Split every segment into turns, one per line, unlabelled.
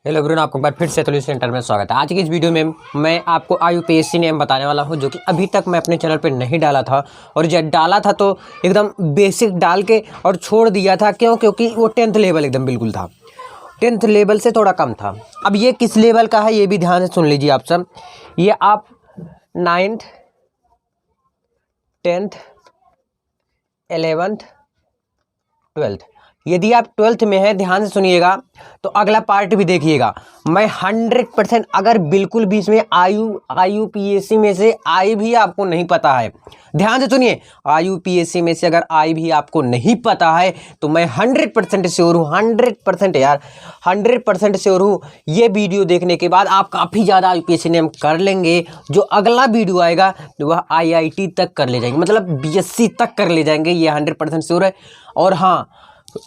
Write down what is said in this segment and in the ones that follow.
Hello everyone, आपको एक बार फिर से सॉल्यूशन सेंटर में स्वागत है। आज की इस वीडियो में मैं आपको IUPAC नेम बताने वाला हूं, जो कि अभी तक मैं अपने चैनल पे नहीं डाला था। और जब डाला था तो एकदम बेसिक डाल के और छोड़ दिया था। क्योंकि वो 10th लेवल एकदम बिल्कुल था, 10th लेवल से थोड़ा कम था। अब ये किस लेवल का है ये भी ध्यान से सुन लीजिए आप सब। ये आप 9th 10th 11th 12th, यदि आप 12th में है ध्यान से सुनिएगा तो अगला पार्ट भी देखिएगा। मैं 100% अगर बिल्कुल भी इसमें IUPAC में से आई भी आपको नहीं पता है, ध्यान से सुनिए, IUPAC में से अगर आई भी आपको नहीं पता है तो मैं 100% श्योर हूँ, 100% यार 100% श्योर हूँ, ये वीडियो देखने के बाद आप काफ़ी ज़्यादा IUPAC नेम कर लेंगे। जो अगला वीडियो आएगा वह IIT तक कर ले जाएंगे, मतलब BSc तक कर ले जाएंगे, ये 100% श्योर है। और हाँ,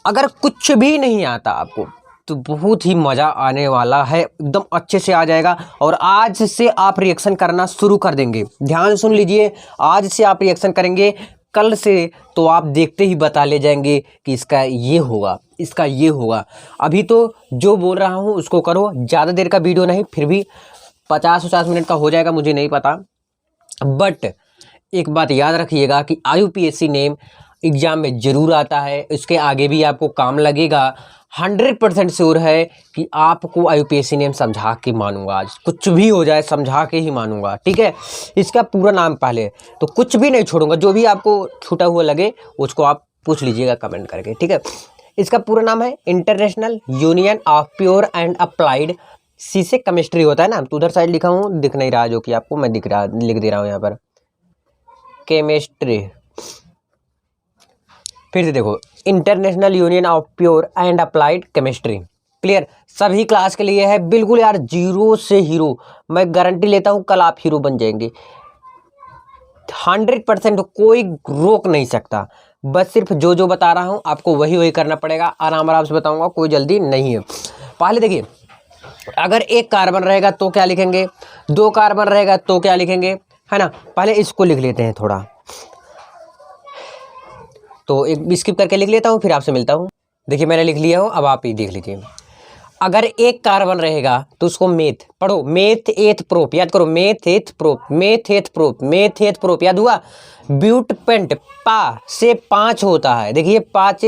अगर कुछ भी नहीं आता आपको तो बहुत ही मज़ा आने वाला है, एकदम अच्छे से आ जाएगा। और आज से आप रिएक्शन करना शुरू कर देंगे, ध्यान से सुन लीजिए। आज से आप रिएक्शन करेंगे, कल से तो आप देखते ही बता ले जाएंगे कि इसका ये होगा, इसका ये होगा। अभी तो जो बोल रहा हूँ उसको करो, ज़्यादा देर का वीडियो नहीं, फिर भी 50-50 मिनट का हो जाएगा, मुझे नहीं पता। बट एक बात याद रखिएगा कि IUPAC नेम एग्ज़ाम में ज़रूर आता है, इसके आगे भी आपको काम लगेगा। 100% श्योर है कि आपको IUPAC नेम समझा के मानूंगा, आज कुछ भी हो जाए समझा के ही मानूंगा, ठीक है। इसका पूरा नाम पहले तो कुछ भी नहीं छोड़ूंगा, जो भी आपको छूटा हुआ लगे उसको आप पूछ लीजिएगा कमेंट करके, ठीक है। इसका पूरा नाम है International Union of Pure and Applied, C से केमिस्ट्री होता है ना, तो उधर साइड लिखा हूँ, दिख नहीं रहा जो कि आपको मैं लिख दे रहा हूँ यहाँ पर, केमिस्ट्री। फिर से देखो, international Union of Pure and applied chemistry. Clear, सभी क्लास के लिए है बिल्कुल यार, जीरो से हीरो। मैं गारंटी लेता हूँ कल आप हीरो बन जाएंगे, 100%, कोई रोक नहीं सकता। बस सिर्फ जो जो बता रहा हूँ आपको वही वही करना पड़ेगा, आराम से बताऊंगा, कोई जल्दी नहीं है। पहले देखिए, अगर एक कार्बन रहेगा तो क्या लिखेंगे, 2 कार्बन रहेगा तो क्या लिखेंगे, है ना। पहले इसको लिख लेते हैं थोड़ा, तो एक स्किप करके लिख लेता हूँ, फिर आपसे मिलता हूँ। देखिए मैंने लिख लिया हूँ, अब आप ही देख लीजिए। अगर एक कार्बन रहेगा तो उसको मेथ पढ़ो, मेथ एथ प्रोप, याद करो, meth eth prop, meth eth prop, meth eth prop, याद हुआ। ब्यूट पेंट, पा से 5 होता है, देखिए 5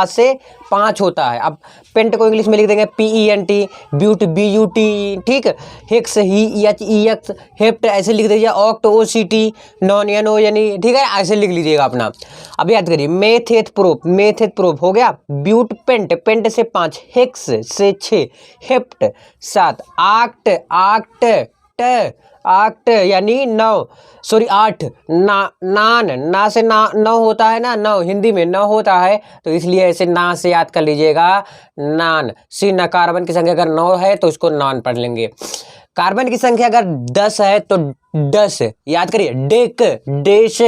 से 5 होता है। अब पेंट को इंग्लिश में लिख देंगे PENT, ब्यूट BUT, ठीक। हेक्स ही HEX, हेप्ट ऐसे लिख दीजिए, ऑक्ट OCT, नॉन NO यानी, ठीक है, ऐसे लिख लीजिएगा अपना। अब याद करिए, मेथेथ प्रोप, मेथेथ प्रोप हो गया। ब्यूट पेंट, पेंट से 5, हेक्स से 6, हेप्ट 7, आक्ट आक्ट ट आक्ट यानी 9, सॉरी 8, नान, ना से 9 होता है ना, 9 हिंदी में 9 होता है, तो इसलिए ऐसे ना से याद कर लीजिएगा, नान। सी न, कार्बन की संख्या अगर 9 है तो इसको नान पढ़ लेंगे। कार्बन की संख्या अगर 10 है तो 10 याद करिए। डेक, डेश,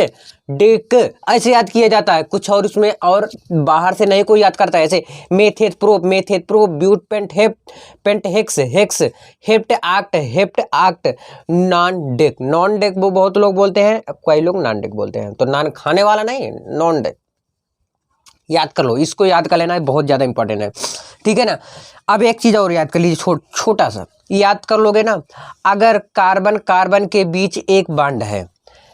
डेक ऐसे याद किया जाता है, कुछ और उसमें और बाहर से नहीं कोई याद करता है ऐसे। Meth eth prop, meth eth prop, but pent, pent hex, hex, hept oct, non dec, non dec वो बहुत लोग बोलते हैं, कई लोग नॉन डेक बोलते हैं, तो नान खाने वाला नहीं, नॉन डेक याद कर लो, इसको याद कर लेना है, बहुत ज़्यादा इंपॉर्टेंट है, ठीक है ना। अब एक चीज़ और याद कर लीजिए, छोटा सा याद कर लोगे ना, अगर कार्बन के बीच एक बॉन्ड है,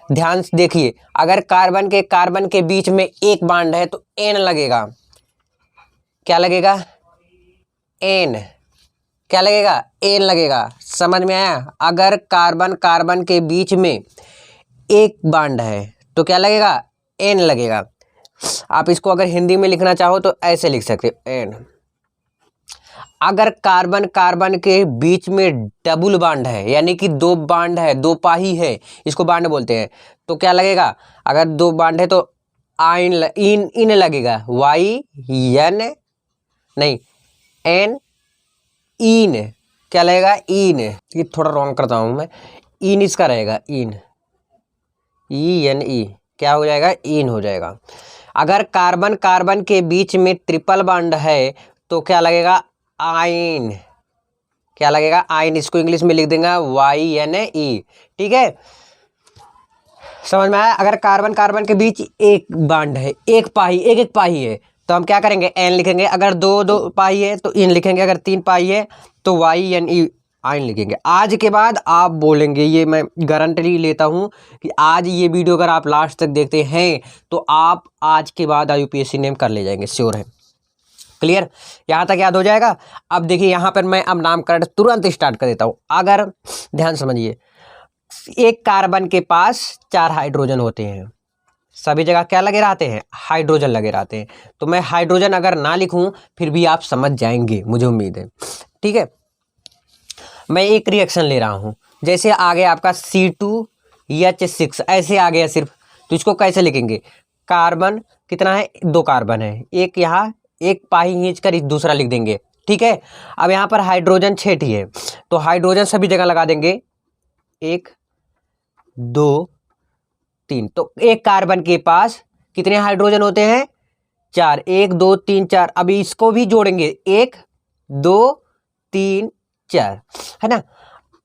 ध्यान से देखिए, अगर कार्बन के बीच में एक बॉन्ड है तो N लगेगा, क्या लगेगा, N, क्या लगेगा, N लगेगा, समझ में आया। अगर कार्बन के बीच में एक बॉन्ड है तो क्या लगेगा, N लगेगा। आप इसको अगर हिंदी में लिखना चाहो तो ऐसे लिख सकते हो, N। अगर कार्बन के बीच में डबल बॉन्ड है, यानी कि 2 बॉन्ड है, 2 पाही है, इसको बॉन्ड बोलते हैं, तो क्या लगेगा, अगर 2 बॉन्ड है तो इन लगेगा, YN नहीं, N, इन, क्या लगेगा, इन। ये थोड़ा रॉन्ग करता हूँ मैं, इन इसका रहेगा, इन, ENE, क्या हो जाएगा, इन हो जाएगा। अगर कार्बन के बीच में ट्रिपल बॉन्ड है तो क्या लगेगा, आइन, क्या लगेगा, आइन, इसको इंग्लिश में लिख देंगे YNE, ठीक है, समझ में आया। अगर कार्बन के बीच एक बॉन्ड है, एक पाही है, तो हम क्या करेंगे, एन लिखेंगे। अगर 2 पाई है तो इन लिखेंगे, अगर 3 पाई है तो वाई एन ई आइन लिखेंगे। आज के बाद आप बोलेंगे, ये मैं गारंटी लेता हूँ कि आज ये वीडियो अगर आप लास्ट तक देखते हैं तो आप आज के बाद IUPAC नेम कर ले जाएंगे, श्योर है। क्लियर, यहाँ तक याद हो जाएगा। अब देखिए यहाँ पर मैं अब नामकरण तुरंत स्टार्ट कर देता हूँ। अगर ध्यान समझिए, एक कार्बन के पास 4 हाइड्रोजन होते हैं, सभी जगह क्या लगे रहते हैं, हाइड्रोजन लगे रहते हैं। तो मैं हाइड्रोजन अगर ना लिखूं फिर भी आप समझ जाएंगे, मुझे उम्मीद है। ठीक है, मैं एक रिएक्शन ले रहा हूं, जैसे आ गया आपका C2H6 ऐसे आ गया सिर्फ, तो इसको कैसे लिखेंगे, कार्बन कितना है, 2 कार्बन है, एक यहाँ एक पाई खींच कर दूसरा लिख देंगे। ठीक है, अब यहाँ पर हाइड्रोजन 6 है, तो हाइड्रोजन सभी जगह लगा देंगे, 1 2 3। तो एक कार्बन के पास कितने हाइड्रोजन होते हैं, 4, 1 2 3 4। अभी इसको भी जोड़ेंगे, 1 2 3 4, है ना।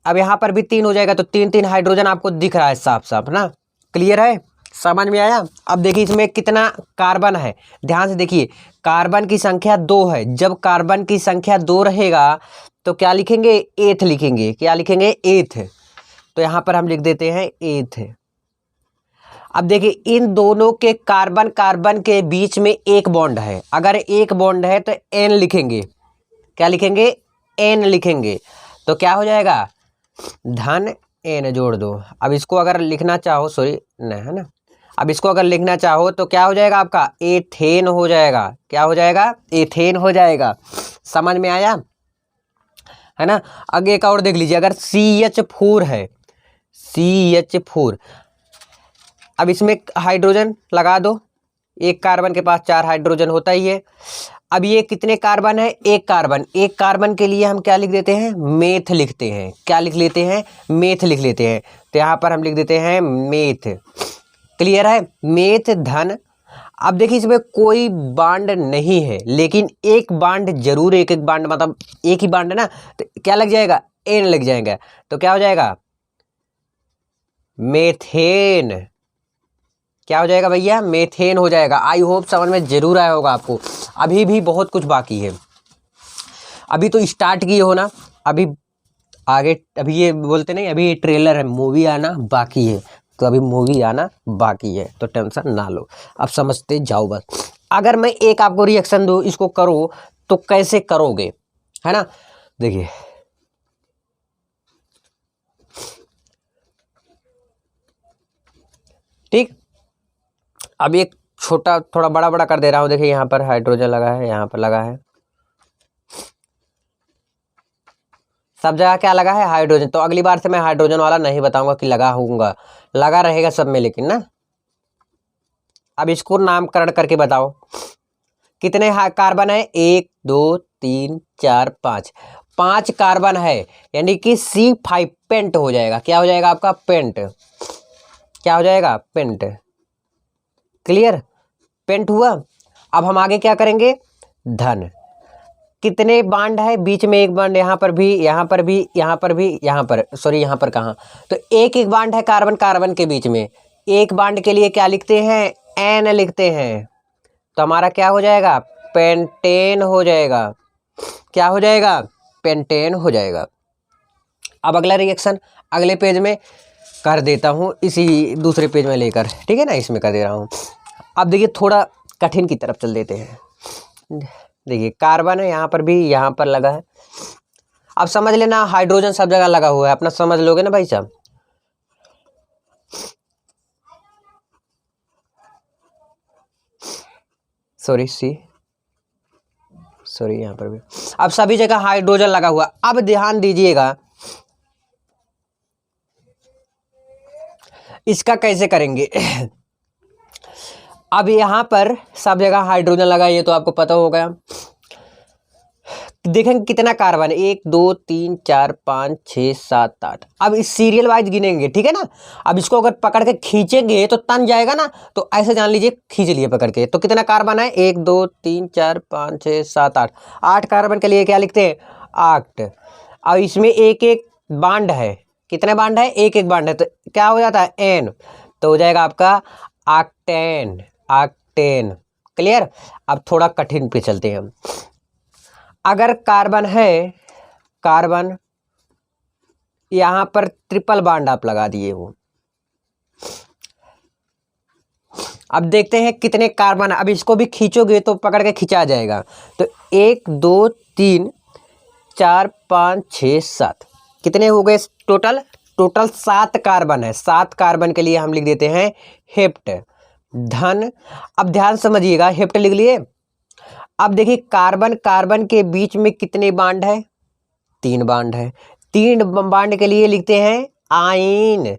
अब यहाँ पर भी 3 हो जाएगा, तो 3 हाइड्रोजन आपको दिख रहा है साफ साफ ना। क्लियर है, समझ में आया। अब देखिए इसमें कितना कार्बन है, ध्यान से देखिए, कार्बन की संख्या 2 है। जब कार्बन की संख्या 2 रहेगा तो क्या लिखेंगे, एथ लिखेंगे। क्या लिखेंगे, एथ। तो यहाँ पर हम लिख देते हैं एथ। अब देखिए इन दोनों के कार्बन कार्बन के बीच में एक बॉन्ड है, अगर एक बॉन्ड है तो एन लिखेंगे। क्या लिखेंगे, एन लिखेंगे। तो क्या हो जाएगा, धन एन जोड़ दो। अब इसको अगर लिखना चाहो, सॉरी नहीं है ना, अब इसको अगर लिखना चाहो तो क्या हो जाएगा आपका, एथेन हो जाएगा। क्या हो जाएगा, एथेन हो जाएगा। समझ में आया, है ना। आगे एक और देख लीजिए, अगर CH4 है, CH4, अब इसमें हाइड्रोजन लगा दो, एक कार्बन के पास 4 हाइड्रोजन होता ही है। अब ये कितने कार्बन है, एक कार्बन। एक कार्बन के लिए हम क्या लिख देते हैं, मेथ लिखते हैं। क्या लिख लेते हैं, मेथ लिख लेते हैं। तो यहाँ पर हम लिख देते हैं मेथ। क्लियर है, मेथ धन। अब देखिए इसमें कोई बांड नहीं है, लेकिन एक बांड जरूर, एक एक बांड मतलब एक ही बांड है ना, तो क्या लग जाएगा, एन लग जाएगा। तो क्या हो जाएगा, मेथेन। क्या हो जाएगा भैया, मेथेन हो जाएगा। आई होप समझ में जरूर आया होगा आपको। अभी भी बहुत कुछ बाकी है, अभी तो स्टार्ट किए हो ना, अभी आगे, अभी ये बोलते नहीं, अभी ये ट्रेलर है, मूवी आना बाकी है। तो अभी मूवी आना बाकी है, तो टेंशन ना लो, अब समझते जाओ बस। अगर मैं एक आपको रिएक्शन दूँ, इसको करो तो कैसे करोगे, है ना। देखिए ठीक, अब एक छोटा थोड़ा बड़ा बड़ा कर दे रहा हूँ। देखिए यहाँ पर हाइड्रोजन लगा है, यहाँ पर लगा है, सब जगह क्या लगा है, हाइड्रोजन। तो अगली बार से मैं हाइड्रोजन वाला नहीं बताऊंगा कि लगा होऊंगा, लगा रहेगा सब में, लेकिन ना। अब इसको नामकरण करके बताओ, कितने कार्बन है, 1 2 3 4 5, 5 कार्बन है, यानी कि C5 पेंट हो जाएगा। क्या हो जाएगा आपका, पेंट। क्या हो जाएगा, पेंट। क्लियर, पेंट हुआ। अब हम आगे क्या करेंगे, धन। कितने बांड है, बीच में एक बांड, यहाँ पर भी, यहाँ पर भी, यहाँ पर भी, यहाँ पर, सॉरी यहाँ पर कहाँ, तो एक एक बांड है कार्बन कार्बन के बीच में। एक बांड के लिए क्या लिखते हैं, एन लिखते हैं। तो हमारा क्या हो जाएगा, पेंटेन हो जाएगा। क्या हो जाएगा, पेंटेन हो जाएगा। अब अगला रिएक्शन अगले पेज में कर देता हूँ, इसी दूसरे पेज में लेकर, ठीक है ना, इसमें कर दे रहा हूँ। अब देखिए थोड़ा कठिन की तरफ चल देते हैं। देखिए कार्बन है, यहाँ पर भी, यहाँ पर लगा है। अब समझ लेना, हाइड्रोजन सब जगह लगा हुआ है, अपना समझ लोगे ना भाई साहब। सॉरी सॉरी, यहाँ पर भी अब सभी जगह हाइड्रोजन लगा हुआ। अब ध्यान दीजिएगा, इसका कैसे करेंगे। अब यहाँ पर सब जगह हाइड्रोजन लगा, ये तो आपको पता होगा। देखेंगे कितना कार्बन है, 1 2 3 4 5 6 7 8। अब इस सीरियल वाइज गिनेंगे, ठीक है ना। अब इसको अगर पकड़ के खींचेंगे तो तन जाएगा ना, तो ऐसे जान लीजिए खींच लिए पकड़ के। तो कितना कार्बन है, 1 2 3 4 5 6 7 8, 8 कार्बन के लिए क्या लिखते हैं, 8। अब इसमें एक एक बांड है, कितने बांड है, एक एक बांड है, तो क्या हो जाता है, एन। तो हो जाएगा आपका ऑक्टेन, ऑक्टेन। क्लियर। अब थोड़ा कठिन पे चलते हैं हम। अगर कार्बन है, कार्बन यहाँ पर ट्रिपल बॉन्ड आप लगा दिए हो, अब देखते हैं कितने कार्बन। अब इसको भी खींचोगे तो पकड़ के खींचा जाएगा। तो 1 2 3 4 5 6 7 कितने हो गए टोटल? टोटल 7 कार्बन है। 7 कार्बन के लिए हम लिख देते हैं हेप्ट धन। अब ध्यान समझिएगा, हेप्ट लिख लिए। अब देखिए कार्बन कार्बन के बीच में कितने बॉन्ड है? 3 बॉन्ड है। 3 बॉन्ड के लिए लिखते हैं आयन।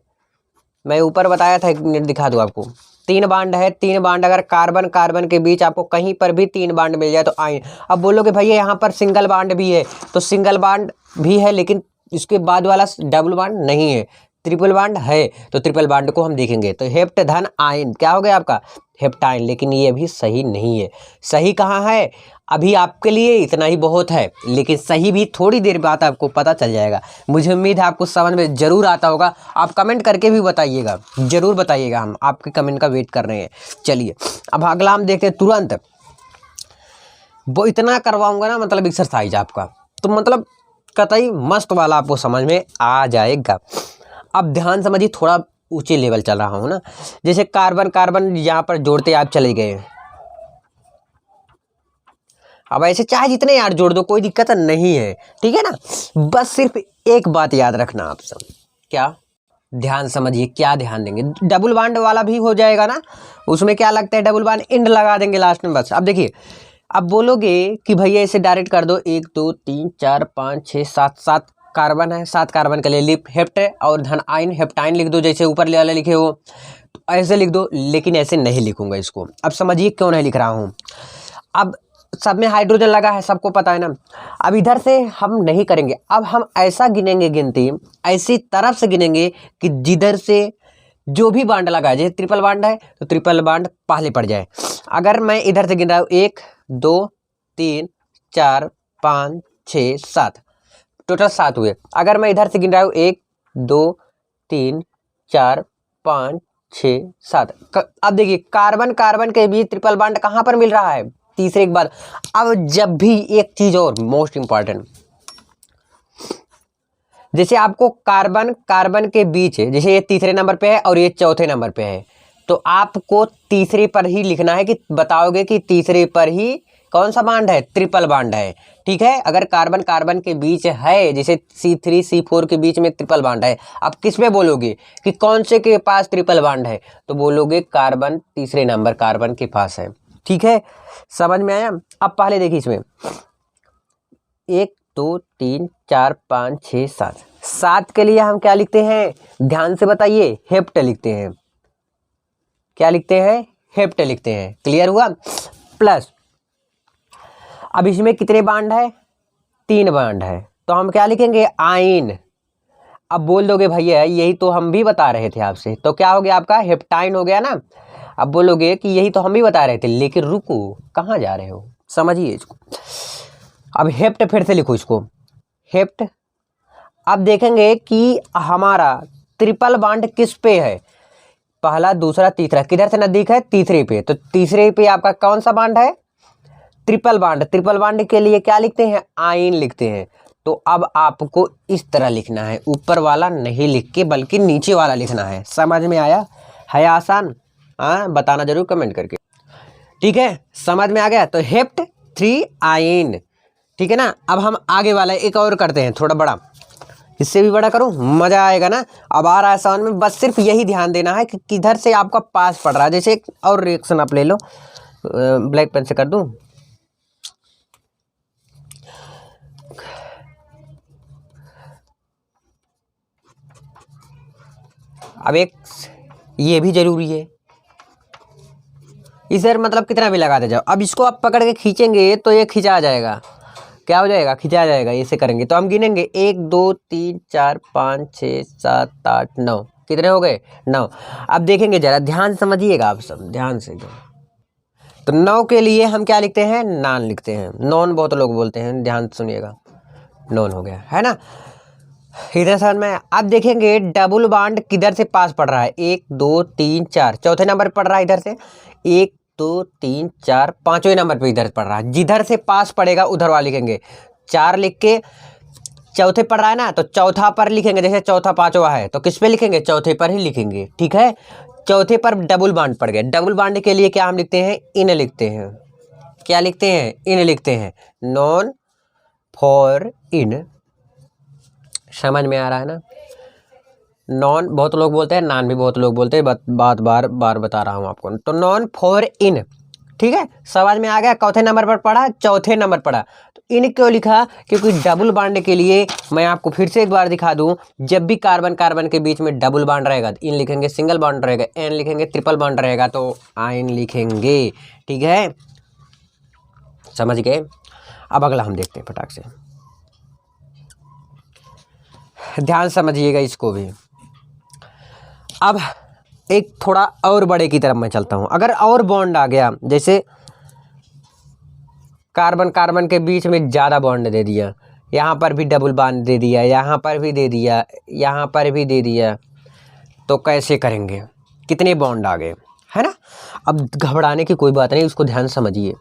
मैं ऊपर बताया था, एक मिनट दिखा दूं आपको। 3 बॉन्ड है। 3 बॉन्ड अगर कार्बन कार्बन के बीच आपको कहीं पर भी 3 बॉन्ड मिल जाए तो आयन। अब बोलोगे भैया यहाँ पर सिंगल बॉन्ड भी है, तो सिंगल बॉन्ड भी है लेकिन इसके बाद वाला डबल बॉन्ड नहीं है, ट्रिपल बॉन्ड है। तो ट्रिपल बॉन्ड को हम देखेंगे। तो हेप्ट धन आयन क्या हो गया आपका? हेप्टाइन। लेकिन ये अभी सही नहीं है। सही कहाँ है? अभी आपके लिए इतना ही बहुत है, लेकिन सही भी थोड़ी देर बाद आपको पता चल जाएगा। मुझे उम्मीद है आपको समझ में जरूर आता होगा। आप कमेंट करके भी बताइएगा, जरूर बताइएगा, हम आपके कमेंट का वेट कर रहे हैं। चलिए अब अगला हम देखते हैं तुरंत। वो इतना करवाऊंगा ना, मतलब एक्सरसाइज आपका, तो मतलब कतई मस्त वाला आपको समझ में आ जाएगा। अब ध्यान समझिए, थोड़ा ऊंचे लेवल चल रहा हूँ ना। जैसे कार्बन कार्बन यहाँ पर जोड़ते आप चले गए। अब ऐसे चाहे जितने यार जोड़ दो, कोई दिक्कत नहीं है, ठीक है ना। बस सिर्फ एक बात याद रखना आप सब। क्या? ध्यान समझिए, क्या ध्यान देंगे? डबल बॉन्ड वाला भी हो जाएगा ना, उसमें क्या लगता है डबल बॉन्ड इंड लगा देंगे लास्ट में बस। अब देखिए, अब बोलोगे कि भैया इसे डायरेक्ट कर दो। 1 2 3 4 5 6 7 7 कार्बन है। 7 कार्बन के लिए लिप हेप्ट और धन आइन हेप्टाइन लिख दो, जैसे ऊपर वाले लिखे हो तो ऐसे लिख दो। लेकिन ऐसे नहीं लिखूंगा इसको। अब समझिए क्यों नहीं लिख रहा हूँ। अब सब में हाइड्रोजन लगा है, सबको पता है ना। अब इधर से हम नहीं करेंगे। अब हम ऐसा गिनेंगे, गिनती ऐसी तरफ से गिनेंगे कि जिधर से जो भी बांड लगा है, जैसे ट्रिपल बांड है तो ट्रिपल बांड पहले पड़ जाए। अगर मैं इधर से गिन रहा हूँ 1 2 3 4 5 6 7, टोटल 7 हुए। अगर मैं इधर से गिन रहा हूँ 1 2 3 4 5 6 7, अब देखिए कार्बन कार्बन के बीच ट्रिपल बांड कहाँ पर मिल रहा है? तीसरे के बाद। अब जब भी एक चीज और मोस्ट इंपॉर्टेंट, जैसे आपको कार्बन कार्बन के बीच है, जैसे ये तीसरे नंबर पे है और ये चौथे नंबर पे है, तो आपको तीसरे पर ही लिखना है कि बताओगे कि तीसरे पर ही कौन सा बांड है? ट्रिपल बांड है, ठीक है। अगर कार्बन कार्बन के बीच है, जैसे C3 C4 के बीच में ट्रिपल बांड है, आप किस में बोलोगे कि कौन से के पास ट्रिपल बांड है? तो बोलोगे कार्बन तीसरे नंबर कार्बन के पास है, ठीक है। समझ में आया? अब पहले देखिए इसमें 1 2 3 4 5 6 7, 7 के लिए हम क्या लिखते हैं? ध्यान से बताइए, हेप्ट लिखते हैं। क्या लिखते हैं? हेप्ट लिखते हैं। क्लियर हुआ? प्लस अब इसमें कितने बांड है? 3 बांड है, तो हम क्या लिखेंगे? आइन। अब बोल दोगे भैया यही तो हम भी बता रहे थे आपसे, तो क्या हो गया आपका? हेप्टाइन हो गया ना। अब बोलोगे कि यही तो हम भी बता रहे थे, लेकिन रुको, कहाँ जा रहे हो? समझिए इसको। अब हेप्ट फिर से लिखो इसको, हेप्ट। अब देखेंगे कि हमारा ट्रिपल बांड किस पे है? पहला दूसरा तीसरा, किधर से नजदीक है? तीसरे पे। तो तीसरे पे आपका कौन सा बांड है? Triple bond. ट्रिपल बांड के लिए क्या लिखते हैं? आयन लिखते हैं। तो अब आपको इस तरह लिखना है, ऊपर वाला नहीं लिख के बल्कि नीचे वाला लिखना है। समझ में आया? है आसान? हाँ, बताना जरूर कमेंट करके, ठीक है। समझ में आ गया? तो हेप्ट 3 आयन, ठीक है ना। अब हम आगे वाला एक और करते हैं, थोड़ा बड़ा, इससे भी बड़ा करूं, मजा आएगा ना। अब आ रहा है समझ में। बस सिर्फ यही ध्यान देना है कि किधर से आपका पास पड़ रहा है। जैसे एक और रिएक्शन आप ले लो, ब्लैक पेन से कर दूं। अब एक ये भी जरूरी है, इधर मतलब कितना भी लगाते जाओ। अब इसको आप पकड़ के खींचेंगे तो ये खिंचा जाएगा। क्या हो जाएगा? खिंचा जाएगा। ऐसे करेंगे तो हम गिनेंगे 1 2 3 4 5 6 7 8 9, कितने हो गए? 9। अब देखेंगे जरा, ध्यान समझिएगा आप सब, ध्यान से। तो 9 के लिए हम क्या लिखते हैं? नॉन लिखते हैं। नॉन बहुत लोग बोलते हैं, ध्यान सुनिएगा, नॉन हो गया, है ना। इधर समझ में। अब देखेंगे डबल बॉन्ड किधर से पास पड़ रहा है? 1 2 3 4, चौथे नंबर पर पड़ रहा है इधर से। 1 2 3 4 5वें नंबर पे इधर पड़ रहा है। जिधर से पास पड़ेगा उधर वाला लिखेंगे। 4 लिख के चौथे पढ़ रहा है ना, तो चौथा पर लिखेंगे। जैसे चौथा पांचवा है तो किस पे लिखेंगे? चौथे पर ही लिखेंगे। ठीक है, चौथे पर डबल बांड पड़ गया। डबल बांड के लिए क्या हम लिखते हैं? इन लिखते हैं। क्या लिखते हैं? इन लिखते हैं। नॉन फॉर इन, समझ में आ रहा है ना? नॉन बहुत लोग बोलते हैं, नॉन भी बहुत लोग बोलते हैं, बात बार बार बता रहा हूँ आपको। तो नॉन फॉर इन, ठीक है, समझ में आ गया। चौथे नंबर पर पढ़ा, चौथे नंबर पढ़ा। तो इन क्यों लिखा? क्योंकि डबल बॉन्ड के लिए मैं आपको फिर से एक बार दिखा दूं, जब भी कार्बन कार्बन के बीच में डबल बॉन्ड रहेगा तो इन लिखेंगे, सिंगल बॉन्ड रहेगा एन लिखेंगे, ट्रिपल बॉन्ड रहेगा तो आइन लिखेंगे। ठीक है, समझ गए? अब अगला हम देखते हैं फटाक से, ध्यान समझिएगा इसको भी। अब एक थोड़ा और बड़े की तरफ मैं चलता हूं। अगर और बॉन्ड आ गया, जैसे कार्बन कार्बन के बीच में ज़्यादा बॉन्ड दे दिया, यहाँ पर भी डबल बॉन्ड दे दिया, यहाँ पर भी दे दिया, यहाँ पर भी दे दिया, तो कैसे करेंगे? कितने बॉन्ड आ गए, है ना? अब घबराने की कोई बात नहीं, उसको ध्यान समझिए।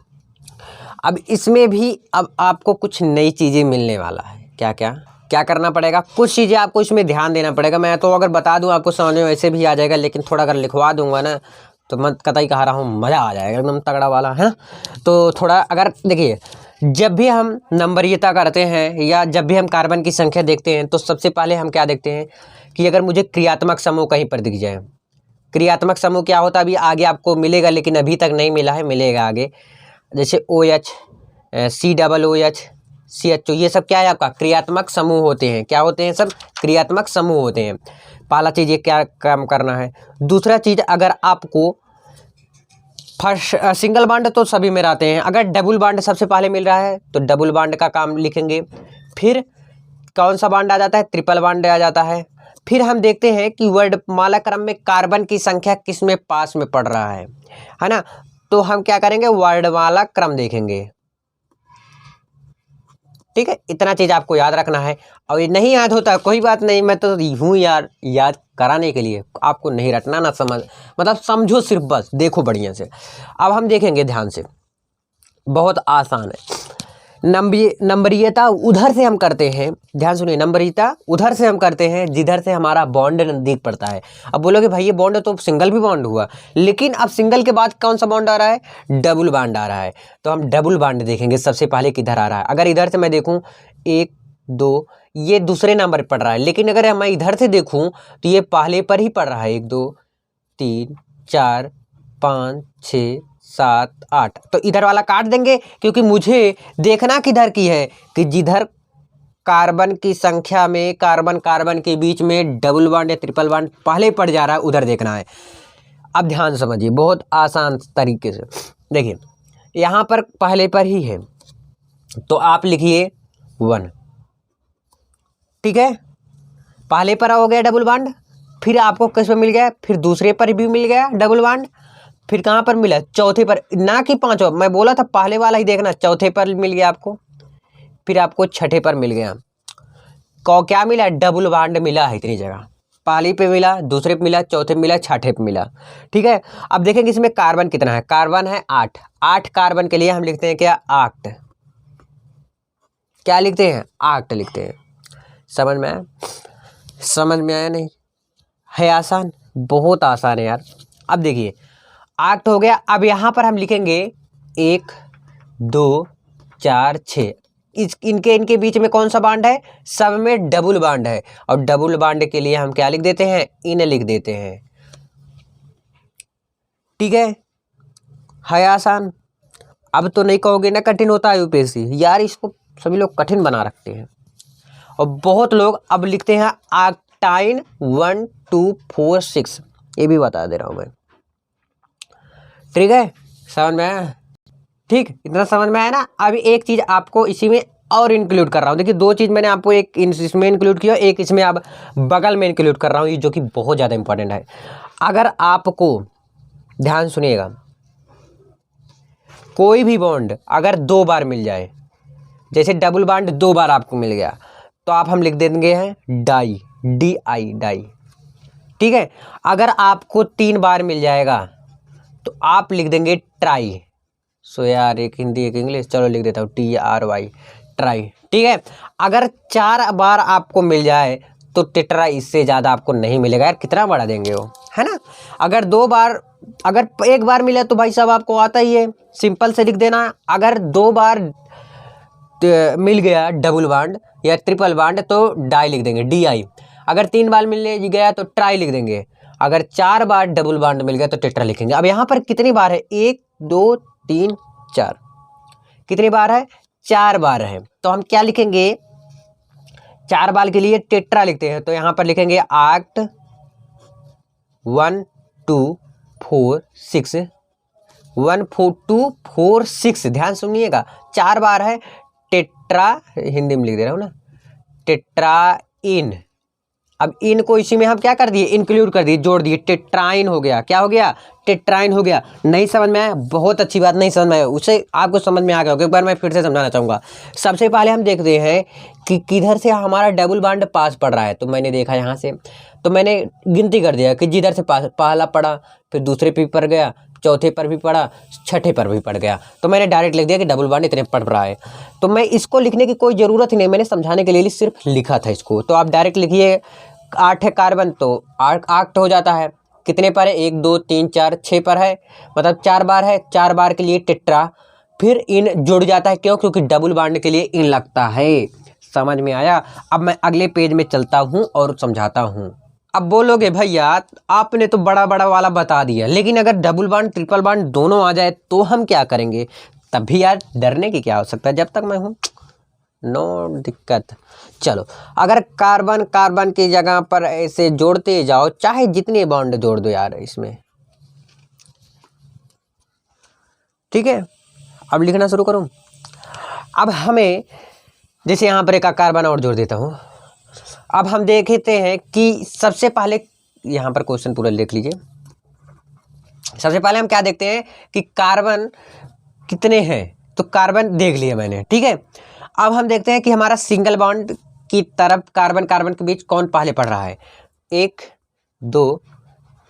अब इसमें भी अब आपको कुछ नई चीज़ें मिलने वाला है। क्या क्या क्या करना पड़ेगा? कुछ चीज़ें आपको इसमें ध्यान देना पड़ेगा। मैं तो अगर बता दूं आपको समझ में वैसे भी आ जाएगा, लेकिन थोड़ा अगर लिखवा दूंगा ना तो मैं कतई कह रहा हूँ मज़ा आ जाएगा एकदम तगड़ा वाला, है ना? तो थोड़ा अगर देखिए, जब भी हम नंबरीयता करते हैं या जब भी हम कार्बन की संख्या देखते हैं तो सबसे पहले हम क्या देखते हैं कि अगर मुझे क्रियात्मक समूह कहीं पर दिख जाए। क्रियात्मक समूह क्या होता है अभी आगे आपको मिलेगा, लेकिन अभी तक नहीं मिला है, मिलेगा आगे। जैसे OH, COOH, CHO, ये सब क्या है? आपका क्रियात्मक समूह होते हैं। क्या होते हैं? सब क्रियात्मक समूह होते हैं। पहला चीज़ ये क्या काम करना है। दूसरा चीज़, अगर आपको फर्स्ट सिंगल बॉन्ड तो सभी में रहते हैं, अगर डबल बॉन्ड सबसे पहले मिल रहा है तो डबल बॉन्ड का काम लिखेंगे। फिर कौन सा बॉन्ड आ जाता है? ट्रिपल बॉन्ड आ जाता है। फिर हम देखते हैं कि वर्णमाला क्रम में कार्बन की संख्या किस में पास में पड़ रहा है ना? तो हम क्या करेंगे? वर्णमाला क्रम देखेंगे। ठीक है, इतना चीज़ आपको याद रखना है। और ये नहीं याद होता कोई बात नहीं, मैं तो हूँ यार याद कराने के लिए। आपको नहीं रटना ना, समझ मतलब समझो सिर्फ, बस देखो बढ़िया से। अब हम देखेंगे ध्यान से, बहुत आसान है। नंबरीयता उधर से हम करते हैं, ध्यान सुनिए, नंबरीयता उधर से हम करते हैं जिधर से हमारा बॉन्ड नज़दीक पड़ता है। अब बोलोगे भाई ये बॉन्ड तो सिंगल भी बॉन्ड हुआ, लेकिन अब सिंगल के बाद कौन सा बॉन्ड आ रहा है? डबल बॉन्ड आ रहा है। तो हम डबल बॉन्ड देखेंगे सबसे पहले किधर आ रहा है। अगर इधर से मैं देखूँ 1 2, ये दूसरे नंबर पर पड़ रहा है, लेकिन अगर मैं इधर से देखूँ तो ये पहले पर ही पड़ रहा है। 1 2 3 4 5 6 7 8, तो इधर वाला काट देंगे, क्योंकि मुझे देखना किधर की है कि जिधर कार्बन की संख्या में कार्बन कार्बन के बीच में डबल बॉन्ड या ट्रिपल बॉन्ड पहले पड़ जा रहा है, उधर देखना है। अब ध्यान समझिए, बहुत आसान तरीके से देखिए, यहाँ पर पहले पर ही है तो आप लिखिए 1। ठीक है, पहले पर हो गया डबल बॉन्ड, फिर आपको किस पर मिल गया? फिर दूसरे पर भी मिल गया डबल बॉन्ड, फिर कहाँ पर मिला? चौथे पर, ना कि पांचवा। मैं बोला था पहले वाला ही देखना, चौथे पर मिल गया आपको, फिर आपको छठे पर मिल गया। क्या मिला? डबल बॉन्ड मिला है इतनी जगह। पहले पे मिला, दूसरे पे मिला, चौथे पे मिला, छठे पे मिला। ठीक है, अब देखेंगे इसमें कार्बन कितना है। कार्बन है 8। 8 कार्बन के लिए हम लिखते हैं क्या? 8। क्या लिखते हैं? 8 लिखते हैं। समझ में आया? समझ में आया नहीं? है आसान, बहुत आसान है यार। अब देखिए 8 हो गया। अब यहाँ पर हम लिखेंगे 1 2 4 6। इनके बीच में कौन सा बॉन्ड है? सब में डबल बॉन्ड है, और डबल बॉन्ड के लिए हम क्या लिख देते हैं? इन लिख देते हैं। ठीक है आसान। अब तो नहीं कहोगे ना कठिन होता है यूपीएससी, यार इसको सभी लोग कठिन बना रखते हैं। और बहुत लोग अब लिखते हैं ऑक्टाइन 1 2 4 6, ये भी बता दे रहा हूँ मैं। ठीक है, समझ में आया? ठीक, इतना समझ में आया ना? अभी एक चीज़ आपको इसी में और इंक्लूड कर रहा हूँ। देखिए 2 चीज़ मैंने आपको, एक इसमें इंक्लूड किया, एक इसमें अब बगल में इंक्लूड कर रहा हूँ, ये जो कि बहुत ज़्यादा इंपॉर्टेंट है। अगर आपको ध्यान सुनिएगा, कोई भी बॉन्ड अगर 2 बार मिल जाए, जैसे डबल बॉन्ड 2 बार आपको मिल गया, तो हम लिख देंगे हैं डाई, DI डाई। ठीक है, अगर आपको 3 बार मिल जाएगा तो आप लिख देंगे ट्राई। सो यार एक हिंदी एक इंग्लिश, चलो लिख देता हूँ TRY, ट्राई। ठीक है, अगर 4 बार आपको मिल जाए तो टेट्रा, इससे ज़्यादा आपको नहीं मिलेगा यार, कितना बड़ा देंगे वो, है ना। अगर 2 बार, अगर 1 बार मिले तो भाई साहब आपको आता ही है, सिंपल से लिख देना। अगर 2 बार मिल गया डबल बॉन्ड या ट्रिपल बॉन्ड तो डाई लिख देंगे, DI। अगर 3 बार मिल गया तो ट्राई लिख देंगे। अगर 4 बार डबल बॉन्ड मिल गया तो टेट्रा लिखेंगे। अब यहाँ पर कितनी बार है, 1 2 3 4, कितनी बार है, 4 बार है। तो हम क्या लिखेंगे, 4 बार के लिए टेट्रा लिखते हैं, तो यहाँ पर लिखेंगे आक्ट 1 2 4 6, 1 4 2 4 6, ध्यान सुनिएगा, 4 बार है। टेट्रा हिंदी में लिख दे रहा हूँ ना, टेट्रा इन। अब इन को इसी में हम क्या कर दिए, इंक्लूड कर दिए, जोड़ दिए, टेट्राइन हो गया। क्या हो गया, टेट्राइन हो गया। नहीं समझ में आया, बहुत अच्छी बात, नहीं समझ में आया उसे आपको समझ में आ गया होगा। एक बार मैं फिर से समझाना चाहूँगा। सबसे पहले हम देखते हैं कि किधर से हमारा डबल बॉन्ड पास पड़ रहा है। तो मैंने देखा यहाँ से, तो मैंने गिनती कर दिया कि जिधर से पहला पड़ा, फिर दूसरे पे पड़ गया, चौथे पर भी पड़ा, छठे पर भी पड़ गया, तो मैंने डायरेक्ट लिख दिया कि डबल बॉन्ड इतने पड़ रहा है। तो मैं इसको लिखने की कोई ज़रूरत ही नहीं, मैंने समझाने के लिए सिर्फ लिखा था इसको। तो आप डायरेक्ट लिखिए 8 है कार्बन, तो 8 हो जाता है। कितने पर है, 1 2 3 4 6 पर है, मतलब 4 बार है। 4 बार के लिए टेट्रा, फिर इन जुड़ जाता है, क्यों, क्योंकि डबल बॉन्ड के लिए इन लगता है। समझ में आया। अब मैं अगले पेज में चलता हूँ और समझाता हूँ। अब बोलोगे भैया आपने तो बड़ा बड़ा वाला बता दिया, लेकिन अगर डबल बॉन्ड ट्रिपल बॉन्ड दोनों आ जाए तो हम क्या करेंगे। तब भी यार डरने की क्या आवश्यकता है, जब तक मैं हूँ नो दिक्कत। चलो, अगर कार्बन कार्बन की जगह पर ऐसे जोड़ते जाओ, चाहे जितने बॉन्ड जोड़ दो यार इसमें, ठीक है। अब लिखना शुरू करूं। अब हमें जैसे यहाँ पर एक कार्बन और जोड़ देता हूँ। अब हम देखते हैं कि सबसे पहले यहाँ पर क्वेश्चन पूरा लिख लीजिए। सबसे पहले हम क्या देखते हैं कि कार्बन कितने हैं, तो कार्बन देख लिया मैंने, ठीक है। अब हम देखते हैं कि हमारा सिंगल बॉन्ड की तरफ कार्बन कार्बन के बीच कौन पहले पड़ रहा है। 1 2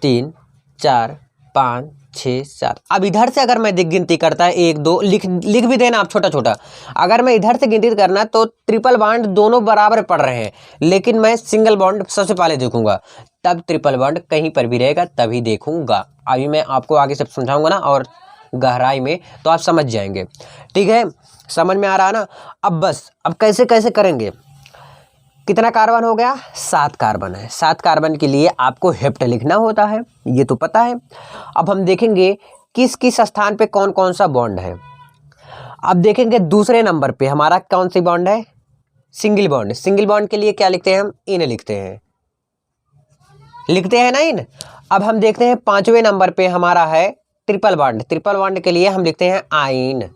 3 4 5 6 7। अब इधर से अगर मैं गिनती करता है 1 2, लिख भी देना आप छोटा छोटा। अगर मैं इधर से गिनती करना तो ट्रिपल बॉन्ड दोनों बराबर पड़ रहे हैं, लेकिन मैं सिंगल बॉन्ड सबसे पहले देखूंगा, तब ट्रिपल बॉन्ड कहीं पर भी रहेगा तभी देखूंगा। अभी मैं आपको आगे सब समझाऊंगा ना और गहराई में, तो आप समझ जाएंगे, ठीक है। समझ में आ रहा है ना। अब बस अब कैसे कैसे करेंगे। कितना कार्बन हो गया, 7 कार्बन है। 7 कार्बन के लिए आपको हेप्ट लिखना होता है, ये तो पता है। अब हम देखेंगे किस किस स्थान पे कौन कौन सा बॉन्ड है। अब देखेंगे दूसरे नंबर पे हमारा कौन सी बॉन्ड है, सिंगल बॉन्ड। सिंगल बॉन्ड के लिए क्या लिखते हैं हम, इन लिखते हैं ना इन। अब हम देखते हैं 5वें नंबर पे हमारा है ट्रिपल बॉन्ड। ट्रिपल बॉन्ड के लिए हम लिखते हैं आइन।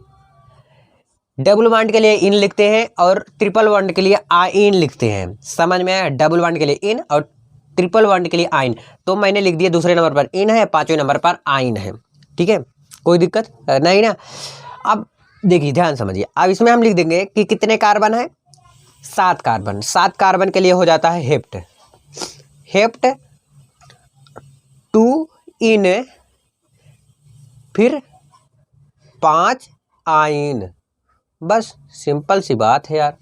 डबल बॉन्ड के लिए इन लिखते हैं और ट्रिपल बॉन्ड के लिए आइन लिखते हैं। समझ में आया। डबल बॉन्ड के लिए इन और ट्रिपल बॉन्ड के लिए आइन। तो मैंने लिख दिया दूसरे नंबर पर इन है, 5वें नंबर पर आइन है, ठीक है, कोई दिक्कत नहीं ना। अब देखिए ध्यान समझिए। अब इसमें हम लिख देंगे कि कितने कार्बन है, 7 कार्बन। 7 कार्बन के लिए हो जाता है हेप्ट। हेप्ट 2 इन फिर 5 आइन। बस सिंपल सी बात है यार,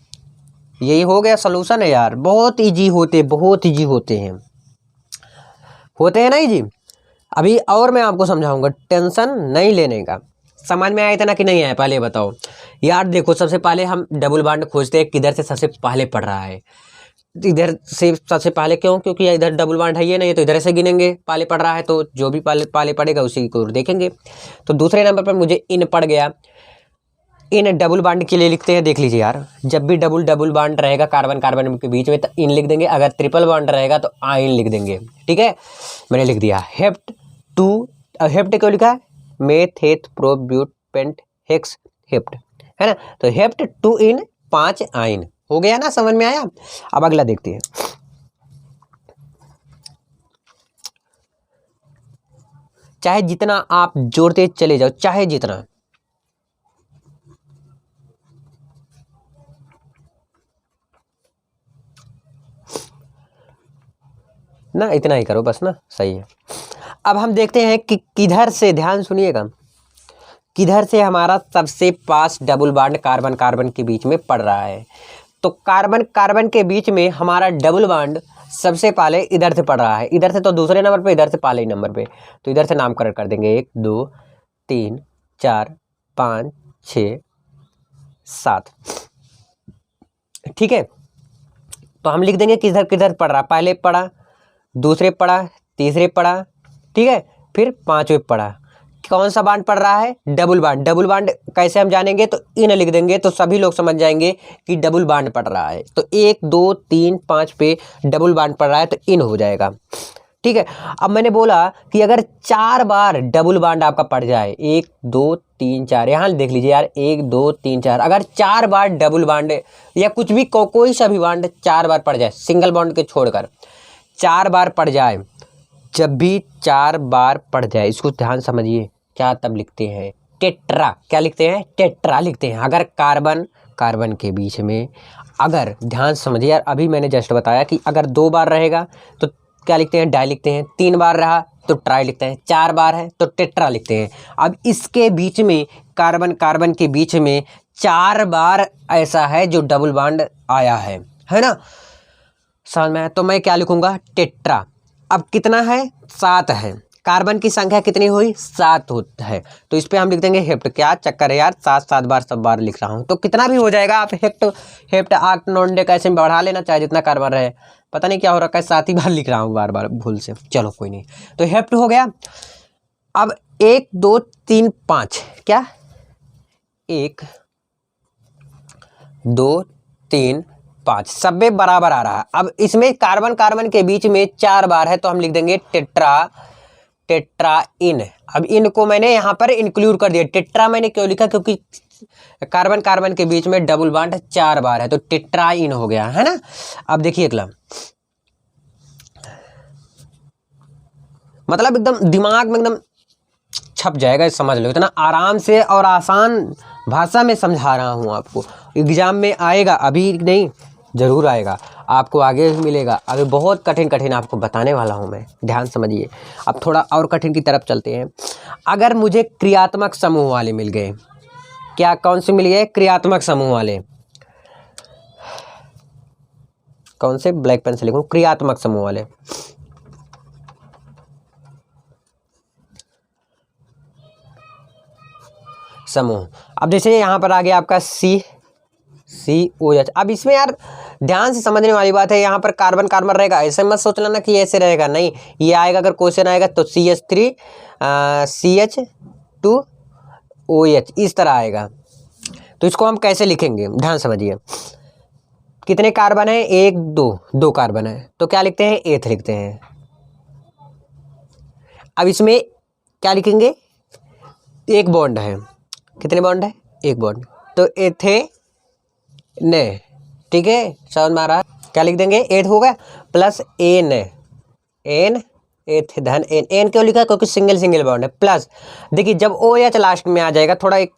यही हो गया सलूशन है यार। बहुत इजी होते हैं, होते हैं ना जी। अभी और मैं आपको समझाऊंगा, टेंशन नहीं लेने का। समझ में आया इतना कि नहीं आया, पहले बताओ यार। देखो सबसे पहले हम डबल बॉन्ड खोजते हैं किधर से सबसे पहले पड़ रहा है। इधर से सबसे पहले, क्यों, क्योंकि इधर डबल बॉन्ड है ये नहीं, तो इधर से गिनेंगे पहले पड़ रहा है, तो जो भी पहले पड़ेगा उसी को देखेंगे। तो दूसरे नंबर पर मुझे इन पड़ गया। इन डबल बॉन्ड के लिए लिखते हैं, देख लीजिए यार, जब भी डबल बॉन्ड रहेगा कार्बन कार्बन के बीच में तो इन लिख देंगे, अगर ट्रिपल बॉन्ड रहेगा तो आइन लिख देंगे, ठीक है। मैंने लिख दिया हेप्ट 2। हेप्ट क्यों लिखा है, मेथेट प्रोब्यूट पेंट हेक्स हेप्ट, है ना। तो हेप्ट 2 इन 5 आइन हो गया ना, समझ में आया। अब अगला देखते हैं। चाहे जितना आप जोड़ते चले जाओ, चाहे जितना, ना इतना ही करो बस ना, सही है। अब हम देखते हैं कि किधर से, ध्यान सुनिएगा, किधर से हमारा सबसे पास डबल बॉन्ड कार्बन कार्बन के बीच में पड़ रहा है। तो कार्बन कार्बन के बीच में हमारा डबल बॉन्ड सबसे पहले इधर से पड़ रहा है, इधर से तो दूसरे नंबर पे, इधर से पहले नंबर पे। तो इधर से नामकरण कर देंगे 1 2 3 4 5 6 7। ठीक है, तो हम लिख देंगे किधर किधर पड़ रहा, पहले पड़ा, दूसरे पड़ा, तीसरे पड़ा, ठीक है, फिर पांचवें पड़ा। कौन सा बांड पड़ रहा है? Double bond. डबल बांड कैसे हम जानेंगे? तो इन लिख देंगे तो सभी लोग समझ जाएंगे कि डबल बांड पड़ रहा है। तो 1 2 3 5 पे डबल बांड पड़ रहा है तो इन हो जाएगा। ठीक है, अब मैंने बोला कि अगर 4 बार डबल बांड आपका पड़ जाए, 1 2 3 4, यहाँ देख लीजिए यार, 1 2 3 4, अगर 4 बार डबल बांड या कुछ भी कोई सा भी बांड 4 बार पड़ जाए, सिंगल बॉन्ड के छोड़कर 4 बार पड़ जाए, जब भी 4 बार पड़ जाए, इसको ध्यान समझिए, क्या तब लिखते हैं? टेट्रा। क्या लिखते हैं? टेट्रा लिखते हैं। अगर कार्बन कार्बन के बीच में, अगर ध्यान समझिए यार, अभी मैंने जस्ट बताया कि अगर 2 बार रहेगा तो क्या लिखते हैं? डाई लिखते हैं। 3 बार रहा तो ट्राई लिखते हैं। 4 बार है तो टेट्रा लिखते हैं। अब इसके बीच में, कार्बन कार्बन के बीच में 4 बार ऐसा है जो डबल बॉन्ड आया है ना, समझ में? तो मैं क्या लिखूंगा? टेट्रा। अब कितना है? 7 है। कार्बन की संख्या कितनी हुई? 7 होता है। तो इस पे हम लिख देंगे हेप्ट। क्या चक्कर है यार, 7 बार सब बार लिख रहा हूँ, तो कितना भी हो जाएगा। आप हेप्ट आक्ट नॉन कैसे बढ़ा लेना, चाहे जितना कार्बन रहे। पता नहीं क्या हो रखा है, 7 ही बार लिख रहा हूँ बार बार भूल से। चलो कोई नहीं, तो हेप्ट हो गया। अब 1 2 3 5, क्या 1 2 3 5 सब में बराबर आ रहा है। अब इसमें कार्बन कार्बन के बीच में 4 बार है तो हम लिख देंगे टेट्रा, टेट्रा इन। अब इन को मैंने यहाँ पर इंक्लूड कर दिया। टेट्रा मैंने क्यों लिखा? क्योंकि कार्बन कार्बन के बीच में डबल बॉन्ड 4 बार है, तो टेट्रा इन हो गया, है ना। अब देखिए अगला, मतलब एकदम दिमाग में एकदम छप जाएगा, समझ लो। इतना आराम से और आसान भाषा में समझा रहा हूँ आपको। एग्जाम में आएगा, अभी नहीं, जरूर आएगा, आपको आगे भी मिलेगा। अभी बहुत कठिन कठिन आपको बताने वाला हूँ मैं, ध्यान समझिए। अब थोड़ा और कठिन की तरफ चलते हैं। अगर मुझे क्रियात्मक समूह वाले मिल गए, क्या कौन से मिल गए? क्रियात्मक समूह वाले। कौन से? ब्लैक पेन से लिखूं, क्रियात्मक समूह वाले। समूह। अब जैसे यहाँ पर आ गया आपका COH। अब इसमें यार ध्यान से समझने वाली बात है, यहाँ पर कार्बन कार्बन रहेगा, ऐसे मत सोच लेना कि ऐसे रहेगा, नहीं। ये आएगा, अगर क्वेश्चन आएगा तो CH3 CH2OH इस तरह आएगा। तो इसको हम कैसे लिखेंगे, ध्यान समझिए। कितने कार्बन है? 1 2 कार्बन है, तो क्या लिखते हैं? एथ लिखते हैं। अब इसमें क्या लिखेंगे? एक बॉन्ड है। कितने बॉन्ड है? एक बॉन्ड, तो एथे ने, ठीक है, समझ में आ रहा? क्या लिख देंगे? एथ हो गया, प्लस एन, एन एथ धन एन। एन क्यों लिखा? क्योंकि सिंगल सिंगल बॉन्ड है। प्लस देखिए, जब OH लास्ट में आ जाएगा, थोड़ा एक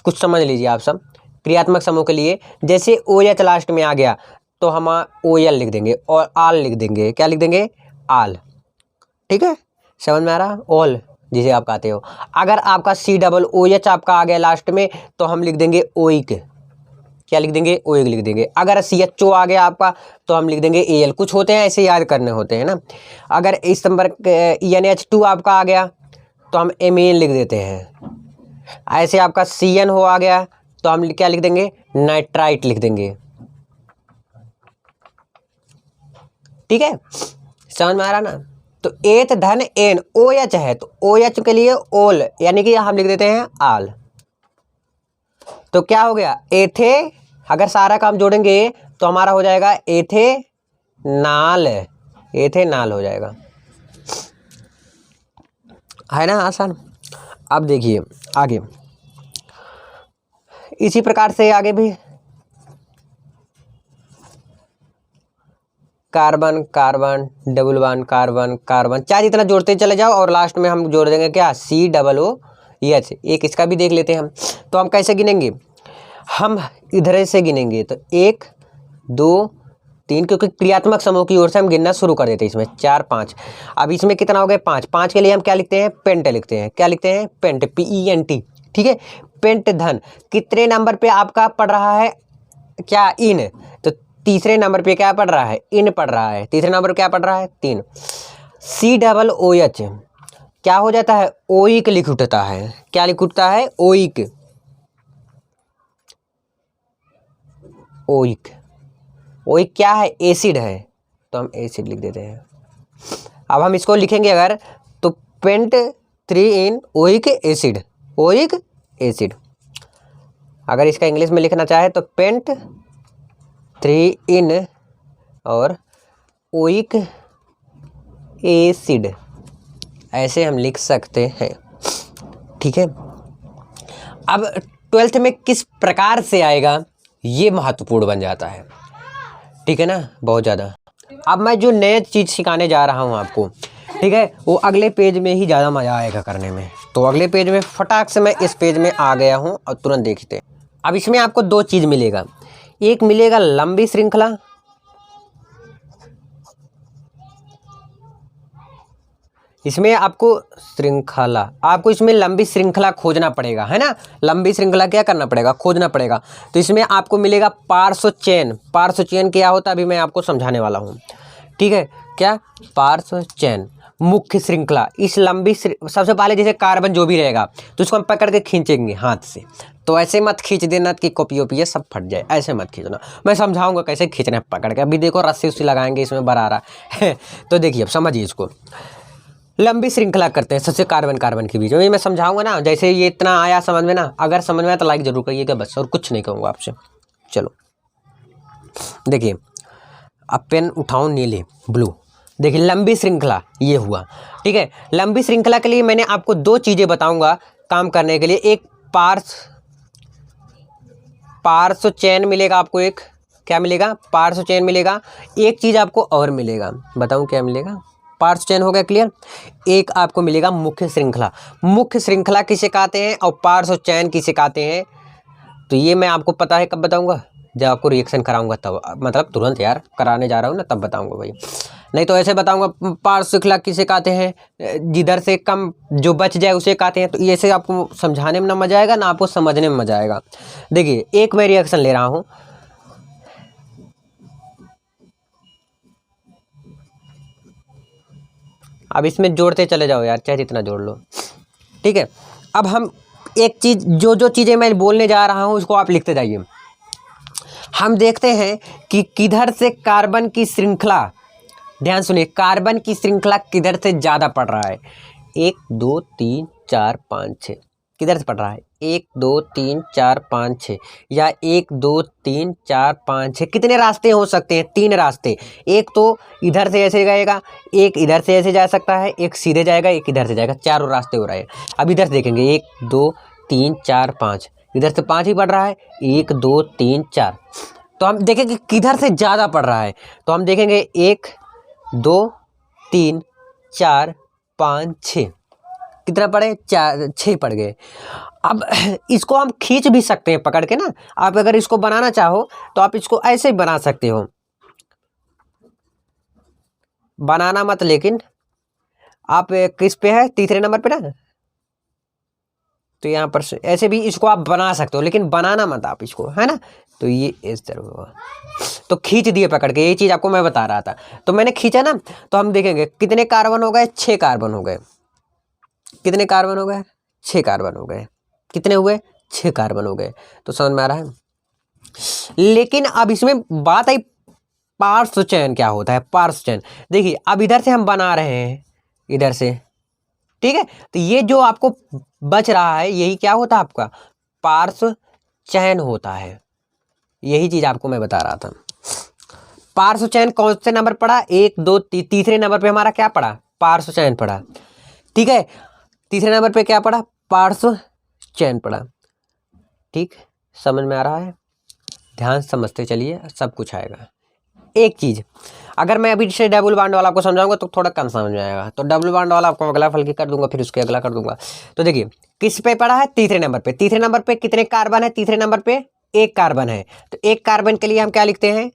कुछ समझ लीजिए आप सब क्रियात्मक समूह के लिए। जैसे OH लास्ट में आ गया तो हम OL लिख देंगे और आल लिख देंगे। क्या लिख देंगे? आल, ठीक है, समझ में आ रहा? ऑल जिसे आप कहते हो। अगर आपका COOH आपका आ गया लास्ट में तो हम लिख देंगे ओइक। क्या लिख देंगे? ओइक लिख देंगे। अगर CHO आ गया आपका तो हम लिख देंगे AL। कुछ होते हैं ऐसे याद करने होते हैं ना। अगर इस नंबर NH2 आपका आ गया तो हम MN लिख देते हैं। ऐसे आपका CN हो आ गया तो हम क्या लिख देंगे? नाइट्राइट लिख देंगे, ठीक है, समझ में आ रहा ना। तो एथ धन एन, OH है तो OH के लिए ओल, यानी कि हम लिख देते हैं आल। तो क्या हो गया? एथे, अगर सारा काम जोड़ेंगे तो हमारा हो जाएगा एथे नाल, एथे नाल हो जाएगा, है ना आसान। अब देखिए आगे, इसी प्रकार से आगे भी carbon carbon double bond carbon carbon, चाहे जितना जोड़ते चले जाओ और लास्ट में हम जोड़ देंगे क्या? COOH। एक इसका भी देख लेते हैं हम। तो हम कैसे गिनेंगे? हम इधर से गिनेंगे, तो 1 2 3, क्योंकि क्रियात्मक समूह की ओर से हम गिनना शुरू कर देते हैं इसमें 4 5। अब इसमें कितना हो गया 5, 5 के लिए हम क्या लिखते हैं पेंट लिखते हैं, क्या लिखते हैं पेंट PENT, ठीक है। पेंट धन कितने नंबर पे आपका पढ़ रहा है क्या इन, तो तीसरे नंबर पे क्या पढ़ रहा है इन पढ़ रहा है, तीसरे नंबर पे क्या पढ़ रहा है 3। COOH क्या हो जाता है ओइक लिख उठता है, क्या लिख उठता है ओइक, ओइक, ओइक क्या है एसिड है, तो हम एसिड लिख देते हैं। अब हम इसको लिखेंगे अगर तो पेंट 3 इन ओइक एसिड, ओइक एसिड। अगर इसका इंग्लिश में लिखना चाहे तो पेंट 3 इन और ओइक एसिड, ऐसे हम लिख सकते हैं, ठीक है। अब 12th में किस प्रकार से आएगा ये महत्वपूर्ण बन जाता है, ठीक है ना, बहुत ज़्यादा। अब मैं जो नए चीज़ सिखाने जा रहा हूँ आपको, ठीक है, वो अगले पेज में ही ज़्यादा मज़ा आएगा करने में। तो अगले पेज में फटाक से मैं इस पेज में आ गया हूँ और तुरंत देखते हैं। अब इसमें आपको 2 चीज़ मिलेगा, एक मिलेगा लंबी श्रृंखला, इसमें आपको श्रृंखला, आपको इसमें लंबी श्रृंखला खोजना पड़ेगा, है ना, लंबी श्रृंखला क्या करना पड़ेगा खोजना पड़ेगा। तो इसमें आपको मिलेगा पार्श्व चेन, पार्श्व चेन क्या होता है अभी मैं आपको समझाने वाला हूँ, ठीक है। क्या पार्श्व चेन, मुख्य श्रृंखला, इस लंबी सबसे पहले जैसे कार्बन जो भी रहेगा तो उसको हम पकड़ के खींचेंगे हाथ से, तो ऐसे मत खींच देना कि कॉपी ओपी ये सब फट जाए, ऐसे मत खींचना, मैं समझाऊंगा कैसे खींचना है पकड़ के। अभी देखो रस्सी उस्सी लगाएंगे इसमें बरारा है तो देखिए अब समझिए इसको, लंबी श्रृंखला करते हैं सबसे कार्बन कार्बन के बीच में, मैं समझाऊंगा ना। जैसे ये इतना आया समझ में ना, अगर समझ में आया तो लाइक जरूर करिएगा बस, और कुछ नहीं कहूँगा आपसे। चलो देखिए अब पेन उठाऊं नीले ब्लू, देखिए लंबी श्रृंखला ये हुआ, ठीक है। लंबी श्रृंखला के लिए मैंने आपको 2 चीज़ें बताऊंगा काम करने के लिए, एक पार्श्व चेन मिलेगा आपको, एक क्या मिलेगा पार्श्व चेन मिलेगा, एक चीज़ आपको और मिलेगा, बताऊं क्या मिलेगा, पार्श्व चेन हो गया क्लियर, एक आपको मिलेगा मुख्य श्रृंखला। मुख्य श्रृंखला किसे कहते हैं और पार्श्व चेन किसे कहते हैं, तो ये मैं आपको पता है कब बताऊंगा, जब आपको रिएक्शन कराऊंगा तब, मतलब तुरंत यार कराने जा रहा हूँ ना तब बताऊंगा भाई, नहीं तो ऐसे बताऊंगा। पार्श्व श्रृंखला किसे कहते हैं, जिधर से कम जो बच जाए उसे कहते हैं। तो ऐसे आपको समझाने में ना मजा आएगा ना आपको समझने में मजा आएगा। देखिए एक मैं रिएक्शन ले रहा हूँ, अब इसमें जोड़ते चले जाओ यार, चाहे जितना जोड़ लो, ठीक है। अब हम एक चीज़, जो चीज़ें मैं बोलने जा रहा हूँ उसको आप लिखते जाइए। हम देखते हैं कि किधर से कार्बन की श्रृंखला, ध्यान सुनिए, कार्बन की श्रृंखला किधर से ज़्यादा पड़ रहा है, 1 2 3 4 5 6, किधर से पड़ रहा है 1 2 3 4 5 6, या 1 2 3 4 5 6, कितने रास्ते हो सकते हैं 3 रास्ते, एक तो इधर से ऐसे जाएगा, एक इधर से ऐसे जा सकता है, एक सीधे जाएगा, एक इधर से जाएगा, 4 रास्ते हो रहे हैं। अब इधर से देखेंगे 1 2 3 4 5, इधर से 5 ही पड़ रहा है, 1 2 3 4, तो हम देखेंगे किधर से ज़्यादा पड़ रहा है, तो हम देखेंगे 1 2 3 4 5 6, कितना पड़े 4 6 पड़ गए। अब इसको हम खींच भी सकते हैं पकड़ के ना, आप अगर इसको बनाना चाहो तो आप इसको ऐसे ही बना सकते हो, बनाना मत, लेकिन आप किस पे है तीसरे नंबर पे ना, तो यहाँ पर से ऐसे भी इसको आप बना सकते हो, लेकिन बनाना मत आप इसको, है ना। तो ये इस तरह होगा, तो खींच दिए पकड़ के, ये चीज़ आपको मैं बता रहा था। तो मैंने खींचा ना, तो हम देखेंगे कितने कार्बन हो गए 6 कार्बन हो गए, कितने कार्बन हो गए 6 कार्बन हो गए, कितने हुए 6 कार्बन हो गए, तो समझ में आ रहा है। लेकिन अब इसमें बात आई पार्श्व चयन क्या होता है, पार्श्व चयन देखिए अब इधर से हम बना रहे हैं इधर से, ठीक है, तो ये जो आपको बच रहा है यही क्या होता है आपका पार्श्व चयन होता है, यही चीज आपको मैं बता रहा था। पार्श्व चयन कौन से नंबर पड़ा 1 2 तीसरे नंबर पे हमारा क्या पड़ा पार्श्व चयन पड़ा, ठीक है, तीसरे नंबर पे क्या पड़ा पार्श्व चयन पड़ा, ठीक, समझ में आ रहा है, ध्यान समझते चलिए सब कुछ आएगा। एक चीज अगर मैं अभी से डबल बॉन्ड वाला आपको समझाऊंगा तो थोड़ा कम समझ में आएगा, तो डबल बॉन्ड वाला आपको अगला फल की कर दूंगा, फिर उसके अगला कर दूंगा। तो देखिए किस पे पड़ा है तीसरे नंबर पे, तीसरे नंबर पे कितने कार्बन है, तीसरे नंबर पे 1 कार्बन है, तो 1 कार्बन के लिए हम क्या लिखते हैं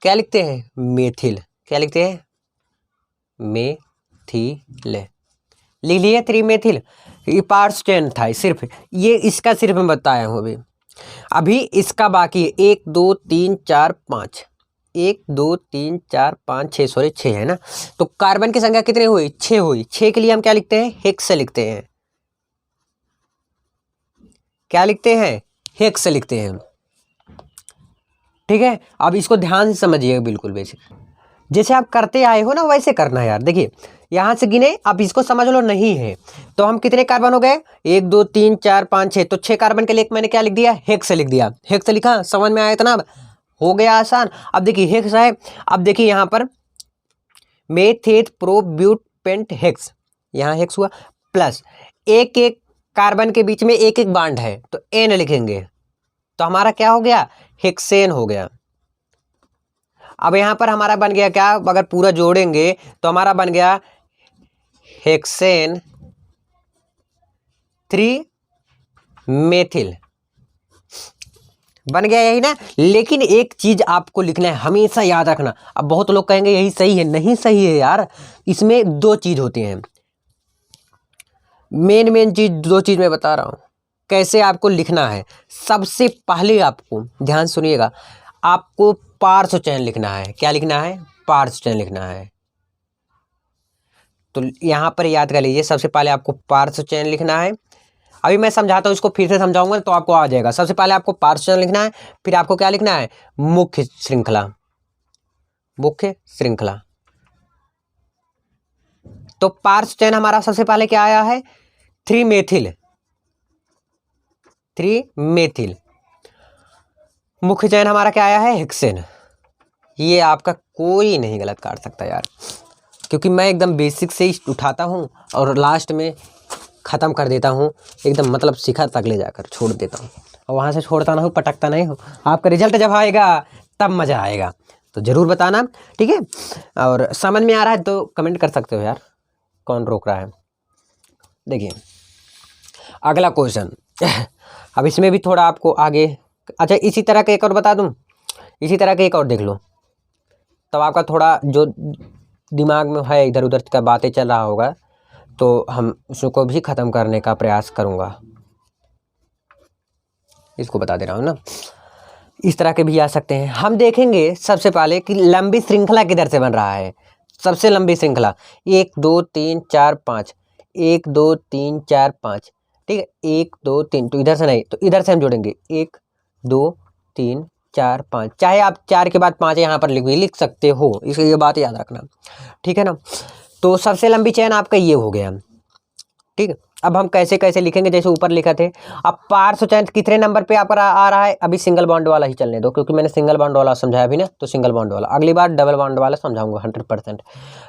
क्या लिखते हैं? मेथिल। क्या लिखते हैं? मेथिल। लिख लिए 3 मेथिल। ये पार्ट्स 10 था सिर्फ, ये इसका सिर्फ मैं बताया हूँ अभी। अभी इसका बाकी है 1 2 3 4 5, 1 2 3 4 5 6, सॉरी 6 है ना। तो कार्बन की संख्या कितनी हुई? 6 हुई। 6 के लिए हम क्या लिखते हैं? हेक्स लिखते हैं। क्या लिखते हैं? हेक्स लिखते हैं। ठीक है, अब इसको ध्यान से समझिएगा, बिल्कुल बेसिक जैसे आप करते आए हो ना वैसे करना है यार। देखिए यहां से गिने, अब इसको समझ लो नहीं है तो हम कितने कार्बन हो गए? 1 2 3 4 5 6, तो 6 कार्बन के लिए मैंने क्या लिख दिया? हेक्स लिख दिया। हेक्स लिखा, समझ में आया इतना? अब हो गया आसान। अब देखिए हेक्स है, अब देखिए यहाँ पर मेथेट प्रोब्यूट पेंट हेक्स, यहाँ हेक्स हुआ, प्लस एक एक कार्बन के बीच में एक एक बांड है तो एन लिखेंगे, तो हमारा क्या हो गया? हेक्सेन हो गया। अब यहां पर हमारा बन गया क्या? अगर पूरा जोड़ेंगे तो हमारा बन गया हेक्सेन 3 मेथिल, बन गया यही ना। लेकिन एक चीज आपको लिखना है, हमेशा याद रखना। अब बहुत लोग कहेंगे यही सही है, नहीं सही है यार, इसमें 2 चीज होती हैं। मेन चीज 2 चीज मैं बता रहा हूं कैसे आपको लिखना है। सबसे पहले आपको ध्यान सुनिएगा, आपको पार्श्व चयन लिखना है। क्या लिखना है? पार्श्व चयन लिखना है। तो यहां पर याद कर लीजिए, सबसे पहले आपको पार्श्व चयन लिखना है। अभी मैं समझाता हूं, इसको फिर से समझाऊंगा तो आपको आ जाएगा। सबसे पहले आपको पार्श्व चयन लिखना है, फिर आपको क्या लिखना है? मुख्य श्रृंखला। मुख्य श्रृंखला। तो पार्श्व चयन हमारा सबसे पहले क्या आया है? 3 मेथिल। 3 मेथिल। मुख्य चयन हमारा क्या आया है? हेक्सेन। ये आपका कोई नहीं गलत काट सकता यार, क्योंकि मैं एकदम बेसिक से ही उठाता हूँ और लास्ट में ख़त्म कर देता हूँ एकदम, मतलब शिखर तक ले जाकर छोड़ देता हूँ, और वहाँ से छोड़ता ना हूँ, पटकता नहीं हूँ। आपका रिजल्ट जब आएगा तब मज़ा आएगा, तो ज़रूर बताना, ठीक है। और समझ में आ रहा है तो कमेंट कर सकते हो यार, कौन रोक रहा है। देखिए अगला क्वेश्चन अब इसमें भी थोड़ा आपको आगे, अच्छा इसी तरह का एक और बता दूँ, इसी तरह का एक और देख लो, तब आपका थोड़ा जो दिमाग में है इधर उधर का बातें चल रहा होगा तो हम उसको भी ख़त्म करने का प्रयास करूँगा। इसको बता दे रहा हूँ ना, इस तरह के भी आ सकते हैं। हम देखेंगे सबसे पहले कि लंबी श्रृंखला किधर से बन रहा है। सबसे लंबी श्रृंखला 1 2 3 4 5, 1 2 3 4 5, ठीक है, 1 2 3, तो इधर से नहीं, तो इधर से हम जोड़ेंगे 1 2 3 4 5, चाहे आप 4 के बाद 5 यहाँ पर लिख सकते हो, इसलिए ये बात याद रखना, ठीक है ना। तो सबसे लंबी चेन आपका ये हो गया, ठीक है। अब हम कैसे कैसे लिखेंगे, जैसे ऊपर लिखा थे। अब पार्श्व चयन कितने नंबर पे आप आ रहा है? अभी सिंगल बॉन्ड वाला ही चलने दो, क्योंकि मैंने सिंगल बॉन्ड वाला समझाया भी ना, तो सिंगल बॉन्ड वाला, अगली बार डबल बॉन्ड वाला समझाऊंगा 100%।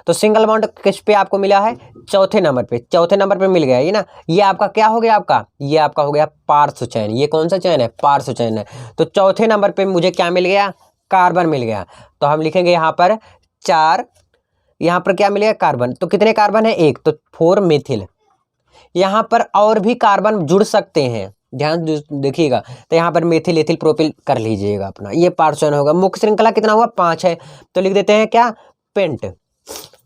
तो सिंगल बॉन्ड किस पे आपको मिला है? चौथे नंबर पे, चौथे नंबर पे मिल गया ये ना। ये आपका क्या हो गया? आपका ये आपका हो गया पार्श्व चयन। ये कौन सा चयन है? पार्श्व चयन है। तो चौथे नंबर पे मुझे क्या मिल गया? कार्बन मिल गया। तो हम लिखेंगे यहाँ पर 4, यहाँ पर क्या मिलेगा? कार्बन। तो कितने कार्बन है? 1, तो 4 मेथिल। यहाँ पर और भी कार्बन जुड़ सकते हैं, ध्यान देखिएगा। तो यहाँ पर मेथिल एथिल प्रोपिल कर लीजिएगा अपना, ये पार्श्व चयन होगा। मुख्य श्रृंखला कितना हुआ? 5 है, तो लिख देते हैं क्या? पेंट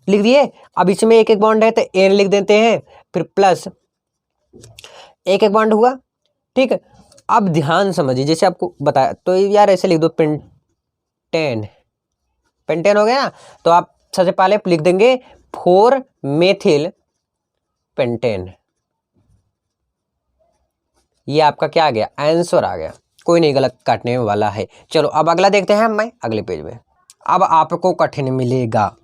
लिख दिए। अब इसमें एक एक बॉन्ड है तो एन लिख देते हैं, फिर प्लस एक एक बॉन्ड हुआ, ठीक है। अब ध्यान समझिए, जैसे आपको बताया तो यार ऐसे लिख दो, पेंटेन। पेंटेन हो गया ना। तो आप सबसे पहले लिख देंगे 4 मेथिल पेंटेन। ये आपका क्या आ गया? आंसर आ गया। कोई नहीं गलत काटने वाला है। चलो अब अगला देखते हैं मैं अगले पेज में। अब आपको कठिन मिलेगा,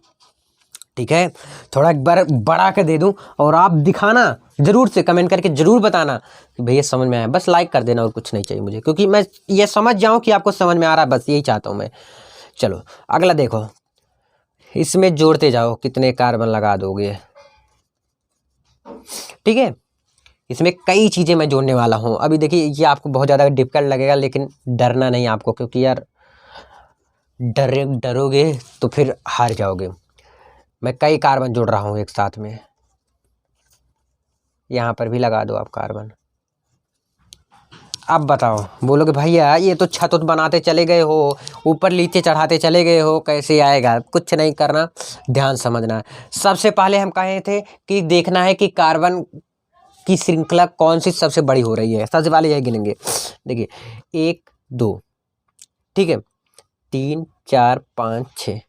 ठीक है। थोड़ा एक बार बढ़ा के दे दूं और आप दिखाना जरूर से, कमेंट करके जरूर बताना कि भैया समझ में आया। बस लाइक कर देना और कुछ नहीं चाहिए मुझे, क्योंकि मैं ये समझ जाऊं कि आपको समझ में आ रहा है, बस यही चाहता हूं मैं। चलो अगला देखो, इसमें जोड़ते जाओ, कितने कार्बन लगा दोगे, ठीक है। इसमें कई चीज़ें मैं जोड़ने वाला हूँ। अभी देखिए ये आपको बहुत ज़्यादा डिफिकल्ट लगेगा, लेकिन डरना नहीं आपको, क्योंकि यार डरोगे तो फिर हार जाओगे। मैं कई कार्बन जोड़ रहा हूँ एक साथ में, यहाँ पर भी लगा दो आप कार्बन। अब बताओ, बोलोगे भैया ये तो छत उत बनाते चले गए हो, ऊपर नीचे चढ़ाते चले गए हो, कैसे आएगा? कुछ नहीं करना, ध्यान समझना। सबसे पहले हम कहे थे कि देखना है कि कार्बन की श्रृंखला कौन सी सबसे बड़ी हो रही है। सबसे पहले यही गिनेंगे। देखिए 1 2, ठीक है, 3 4 5 6,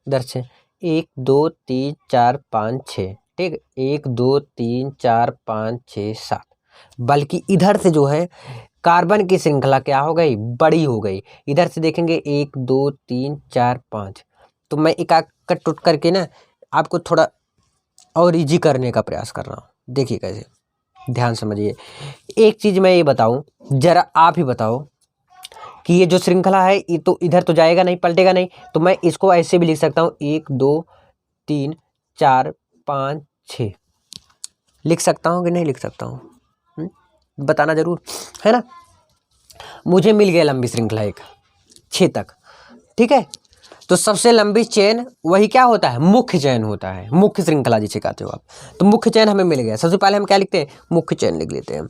इधर से 1 2 3 4 5 6, ठीक, 1 2 3 4 5 6 7, बल्कि इधर से जो है कार्बन की श्रृंखला क्या हो गई? बड़ी हो गई। इधर से देखेंगे 1 2 3 4 5, तो मैं एक कट टुट करके ना आपको थोड़ा और इजी करने का प्रयास कर रहा हूँ। देखिए कैसे, ध्यान समझिए। एक चीज मैं ये बताऊं, जरा आप ही बताओ कि ये जो श्रृंखला है ये तो इधर तो जाएगा नहीं, पलटेगा नहीं, तो मैं इसको ऐसे भी लिख सकता हूँ 1 2 3 4 5 6, लिख सकता हूँ कि नहीं लिख सकता हूँ? बताना जरूर, है ना। मुझे मिल गया लंबी श्रृंखला एक 6 तक, ठीक है। तो सबसे लंबी चेन वही क्या होता है? मुख्य चेन होता है, मुख्य श्रृंखला जिसे कहते हो आप। तो मुख्य चेन हमें मिल गया। सबसे पहले हम क्या लिखते हैं? मुख्य चेन लिख लेते हैं।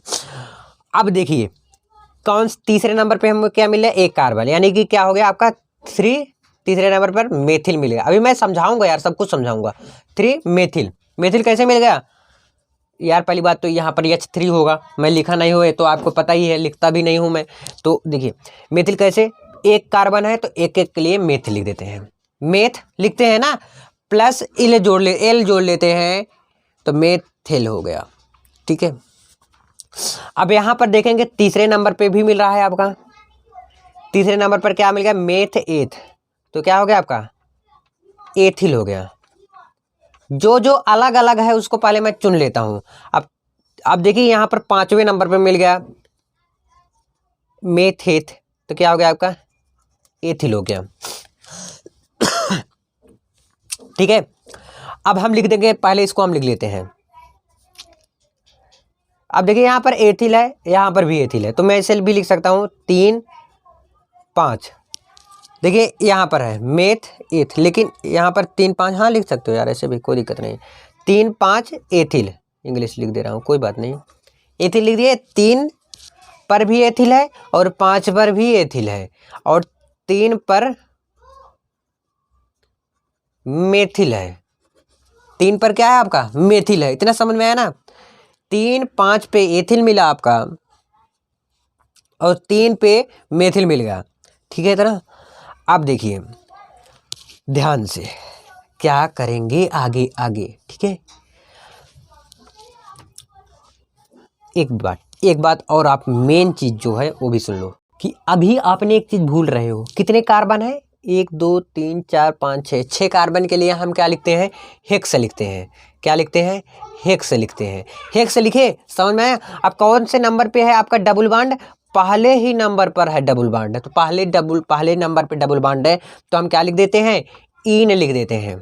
अब देखिए कौन तीसरे नंबर पे हमें क्या मिला? एक कार्बन, यानी कि क्या हो गया आपका 3। तीसरे नंबर पर मेथिल मिल गया। अभी मैं समझाऊंगा यार, सब कुछ समझाऊंगा। 3 मेथिल। मेथिल कैसे मिल गया यार? पहली बात तो यहाँ पर H3 होगा, मैं लिखा नहीं हुआ तो आपको पता ही है, लिखता भी नहीं हूँ मैं। तो देखिए मेथिल कैसे, एक कार्बन है तो एक एक के लिए मेथ लिख देते हैं। मेथ लिखते हैं ना, प्लस एल जोड़ लेते हैं तो मेथिल हो गया, ठीक है। अब यहाँ पर देखेंगे तीसरे नंबर पे भी मिल रहा है आपका। तीसरे नंबर पर क्या मिल गया? मेथ एथ, तो क्या हो गया आपका? एथिल हो गया। जो जो अलग अलग है उसको पहले मैं चुन लेता हूं। अब देखिए यहाँ पर 5वें नंबर पे मिल गया मेथेथ, तो क्या हो गया आपका? एथिल हो गया, ठीक है। अब हम लिख देंगे, पहले इसको हम लिख लेते हैं। अब देखिए यहाँ पर एथिल है, यहाँ पर भी एथिल है, तो मैं इसे भी लिख सकता हूँ 3 5। देखिए यहाँ पर है मेथ एथ, लेकिन यहाँ पर 3 5 हाँ लिख सकते हो यार, ऐसे भी कोई दिक्कत नहीं। 3 5 एथिल, इंग्लिश लिख दे रहा हूँ, कोई बात नहीं। एथिल लिख दिए। 3 पर भी एथिल है और 5 पर भी एथिल है और 3 पर मेथिल है। 3 पर क्या है आपका? मेथिल है। इतना समझ में आया ना? 3 5 पे एथिल मिला आपका और 3 पे मेथिल मिल गया, ठीक है इतना। अब देखिए ध्यान से क्या करेंगे आगे आगे, ठीक है। एक बात और आप मेन चीज जो है वो भी सुन लो कि अभी आपने एक चीज भूल रहे हो। कितने कार्बन है? 1 2 3 4 5 6, 6 कार्बन के लिए हम क्या लिखते हैं? हेक्स लिखते हैं। क्या लिखते हैं? हेक्स लिखते हैं। हेक्स लिखे, समझ में आया? अब कौन से नंबर पे है आपका डबल बॉन्ड? पहले ही नंबर पर है डबल बॉन्ड, तो पहले नंबर पे डबल बॉन्ड है, तो हम क्या लिख देते हैं? ईन लिख देते हैं।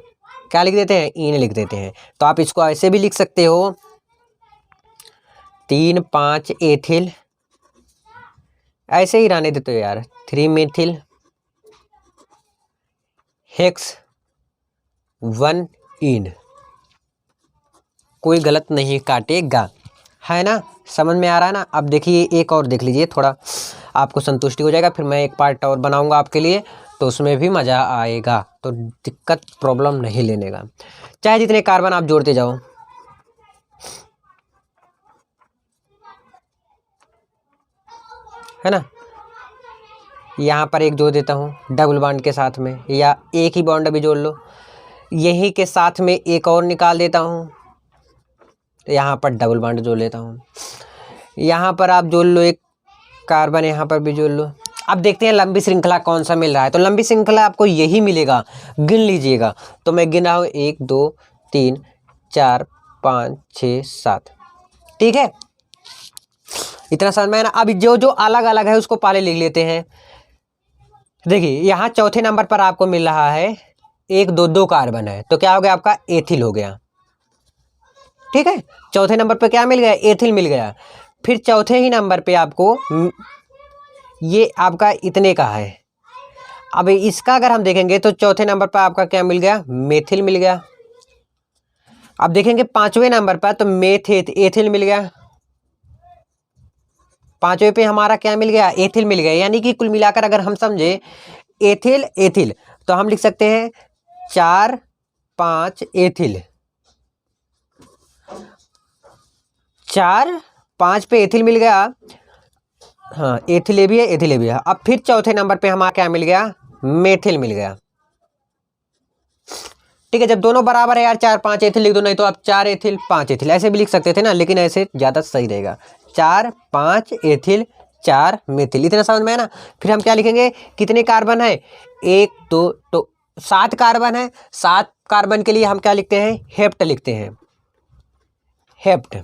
क्या लिख देते हैं? ईन लिख देते हैं। तो आप इसको ऐसे भी लिख सकते हो 3 5 एथिल, ऐसे ही रहने देते हो यार, 3 मेथिल हेक्स 1 इन, कोई गलत नहीं काटेगा, है ना? समझ में आ रहा है ना? अब देखिए एक और देख लीजिए, थोड़ा आपको संतुष्टि हो जाएगा। फिर मैं एक पार्ट और बनाऊंगा आपके लिए, तो उसमें भी मज़ा आएगा, तो दिक्कत प्रॉब्लम नहीं लेने का। चाहे जितने कार्बन आप जोड़ते जाओ, है ना। यहाँ पर एक जोड़ देता हूँ डबल बॉन्ड के साथ में, या एक ही बॉन्ड अभी जोड़ लो। यही के साथ में एक और निकाल देता हूँ, तो यहाँ पर डबल बॉन्ड जोड़ लेता हूँ। यहाँ पर आप जोड़ लो एक कार्बन, यहाँ पर भी जोड़ लो। अब देखते हैं लंबी श्रृंखला कौन सा मिल रहा है। तो लंबी श्रृंखला आपको यही मिलेगा, गिन लीजिएगा। तो मैं गिन रहा हूँ 1 2 3 4 5 6 7, ठीक है। इतना समझ में आया ना? अब जो जो अलग अलग है उसको पहले लिख लेते हैं। देखिए यहाँ चौथे नंबर पर आपको मिल रहा है 1 2 2 कार्बन है, तो क्या हो गया आपका? एथिल हो गया, ठीक है। चौथे नंबर पे क्या मिल गया? एथिल मिल गया। फिर चौथे ही नंबर पे आपको ये आपका इतने का है। अब इसका अगर हम देखेंगे तो चौथे नंबर पर आपका क्या मिल गया? मेथिल मिल गया। अब देखेंगे 5वें नंबर पर तो मेथेथ एथिल मिल गया, 5वें पे हमारा क्या मिल गया, एथिल मिल गया। यानी कि कुल मिलाकर अगर हम समझे एथिल एथिल तो हम लिख सकते हैं 4 5 एथिल, 4 5 पे एथिल मिल गया। हाँ एथिल भी है, एथिल भी है। अब फिर चौथे नंबर पे हमारा क्या मिल गया, मेथिल मिल गया। ठीक है, जब दोनों बराबर है यार 4 5 एथिल लिख दो, नहीं तो आप 4 एथिल 5 एथिल ऐसे भी लिख सकते थे ना, लेकिन ऐसे ज़्यादा सही रहेगा। 4 5 एथिल 4 मेथिल, इतना समझ में है ना। फिर हम क्या लिखेंगे, कितने कार्बन है, 1 2 तो 7 कार्बन है। 7 कार्बन के लिए हम क्या लिखते हैं, हेप्ट लिखते हैं। हेप्ट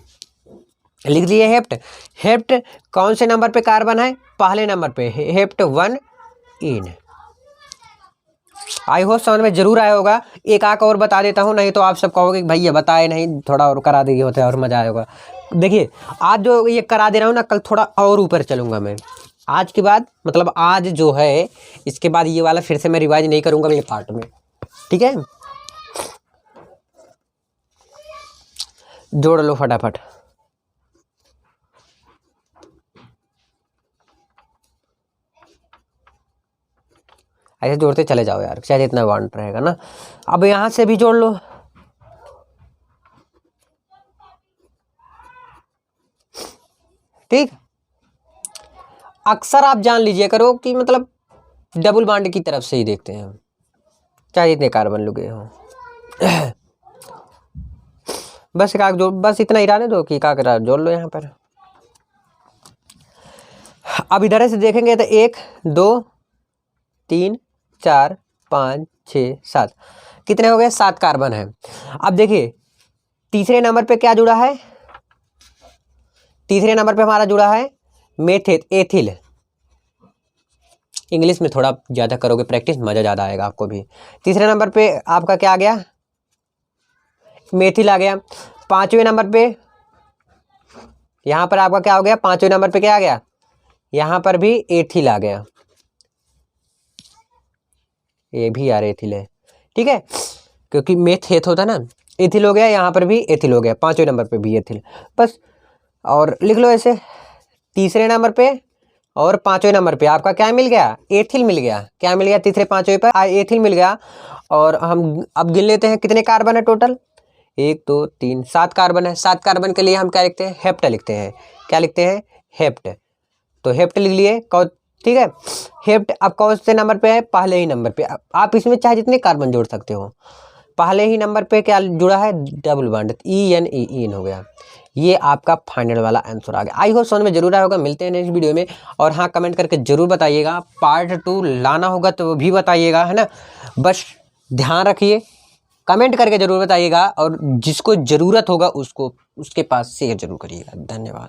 लिख दिए। हेप्ट, हेप्ट कौन से नंबर पे कार्बन है, पहले नंबर पे, हेप्ट 1 इन। आई होप समझ में जरूर आया होगा। एक आंक और बता देता हूँ, नहीं तो आप सब कहोगे कि भैया बताए नहीं, थोड़ा और करा दिए होते और मजा आएगा। देखिए आज जो ये करा दे रहा हूँ ना, कल थोड़ा और ऊपर चलूंगा मैं। आज के बाद मतलब आज जो है, इसके बाद ये वाला फिर से मैं रिवाइज नहीं करूंगा मेरे पार्ट में, ठीक है। जोड़ लो फटाफट। ऐसे जोड़ते चले जाओ यार, शायद इतना वांट रहेगा ना। अब यहाँ से भी जोड़ लो। ठीक, अक्सर आप जान लीजिए करो कि मतलब डबल बॉन्ड की तरफ से ही देखते हैं, चाहे इतने कार्बन लगे हो। बस काग जोड़, बस इतना ही रहने दो कि काग जोड़ लो यहाँ पर। अब इधर से देखेंगे तो 1 2 3 4 5 6 7 कितने हो गए, 7 कार्बन है। अब देखिए तीसरे नंबर पे क्या जुड़ा है, तीसरे नंबर पे हमारा जुड़ा है मेथिल एथिल। इंग्लिश में थोड़ा ज़्यादा करोगे प्रैक्टिस, मज़ा ज़्यादा आएगा आपको भी। तीसरे नंबर पे आपका क्या आ गया, मेथिल आ गया। 5वें नंबर पे यहाँ पर आपका क्या हो गया, 5वें नंबर पे क्या आ गया, यहाँ पर भी एथिल आ गया। ये भी यार एथिल है, ठीक है, क्योंकि मेथ हेथ होता ना, एथिल हो गया। यहाँ पर भी एथिल हो गया, 5वें नंबर पे भी एथिल। बस और लिख लो ऐसे, तीसरे नंबर पे और 5वें नंबर पे आपका क्या मिल गया, एथिल मिल गया। क्या मिल गया, तीसरे 5वें पर एथिल मिल गया। और हम अब गिन लेते हैं कितने कार्बन है टोटल, 1 2 3 7 कार्बन है। 7 कार्बन के लिए हम क्या लिखते हैं, हेप्ट लिखते हैं। क्या लिखते हैं, हेप्ट। तो हेप्ट लिख लिए, ठीक है। हेप्ट अब कौन से नंबर पे है, पहले ही नंबर पे। आप इसमें चाहे जितने कार्बन जोड़ सकते हो। पहले ही नंबर पे क्या जुड़ा है, डबल बॉन्ड, इन हो गया। ये आपका फाइनल वाला आंसर आ गया। आई होप समझ में जरूर आया होगा। मिलते हैं नेक्स्ट वीडियो में। और हाँ कमेंट करके जरूर बताइएगा, पार्ट 2 लाना होगा तो वो भी बताइएगा, है ना। बस ध्यान रखिए, कमेंट करके जरूर बताइएगा, और जिसको ज़रूरत होगा उसको उसके पास शेयर जरूर करिएगा। धन्यवाद।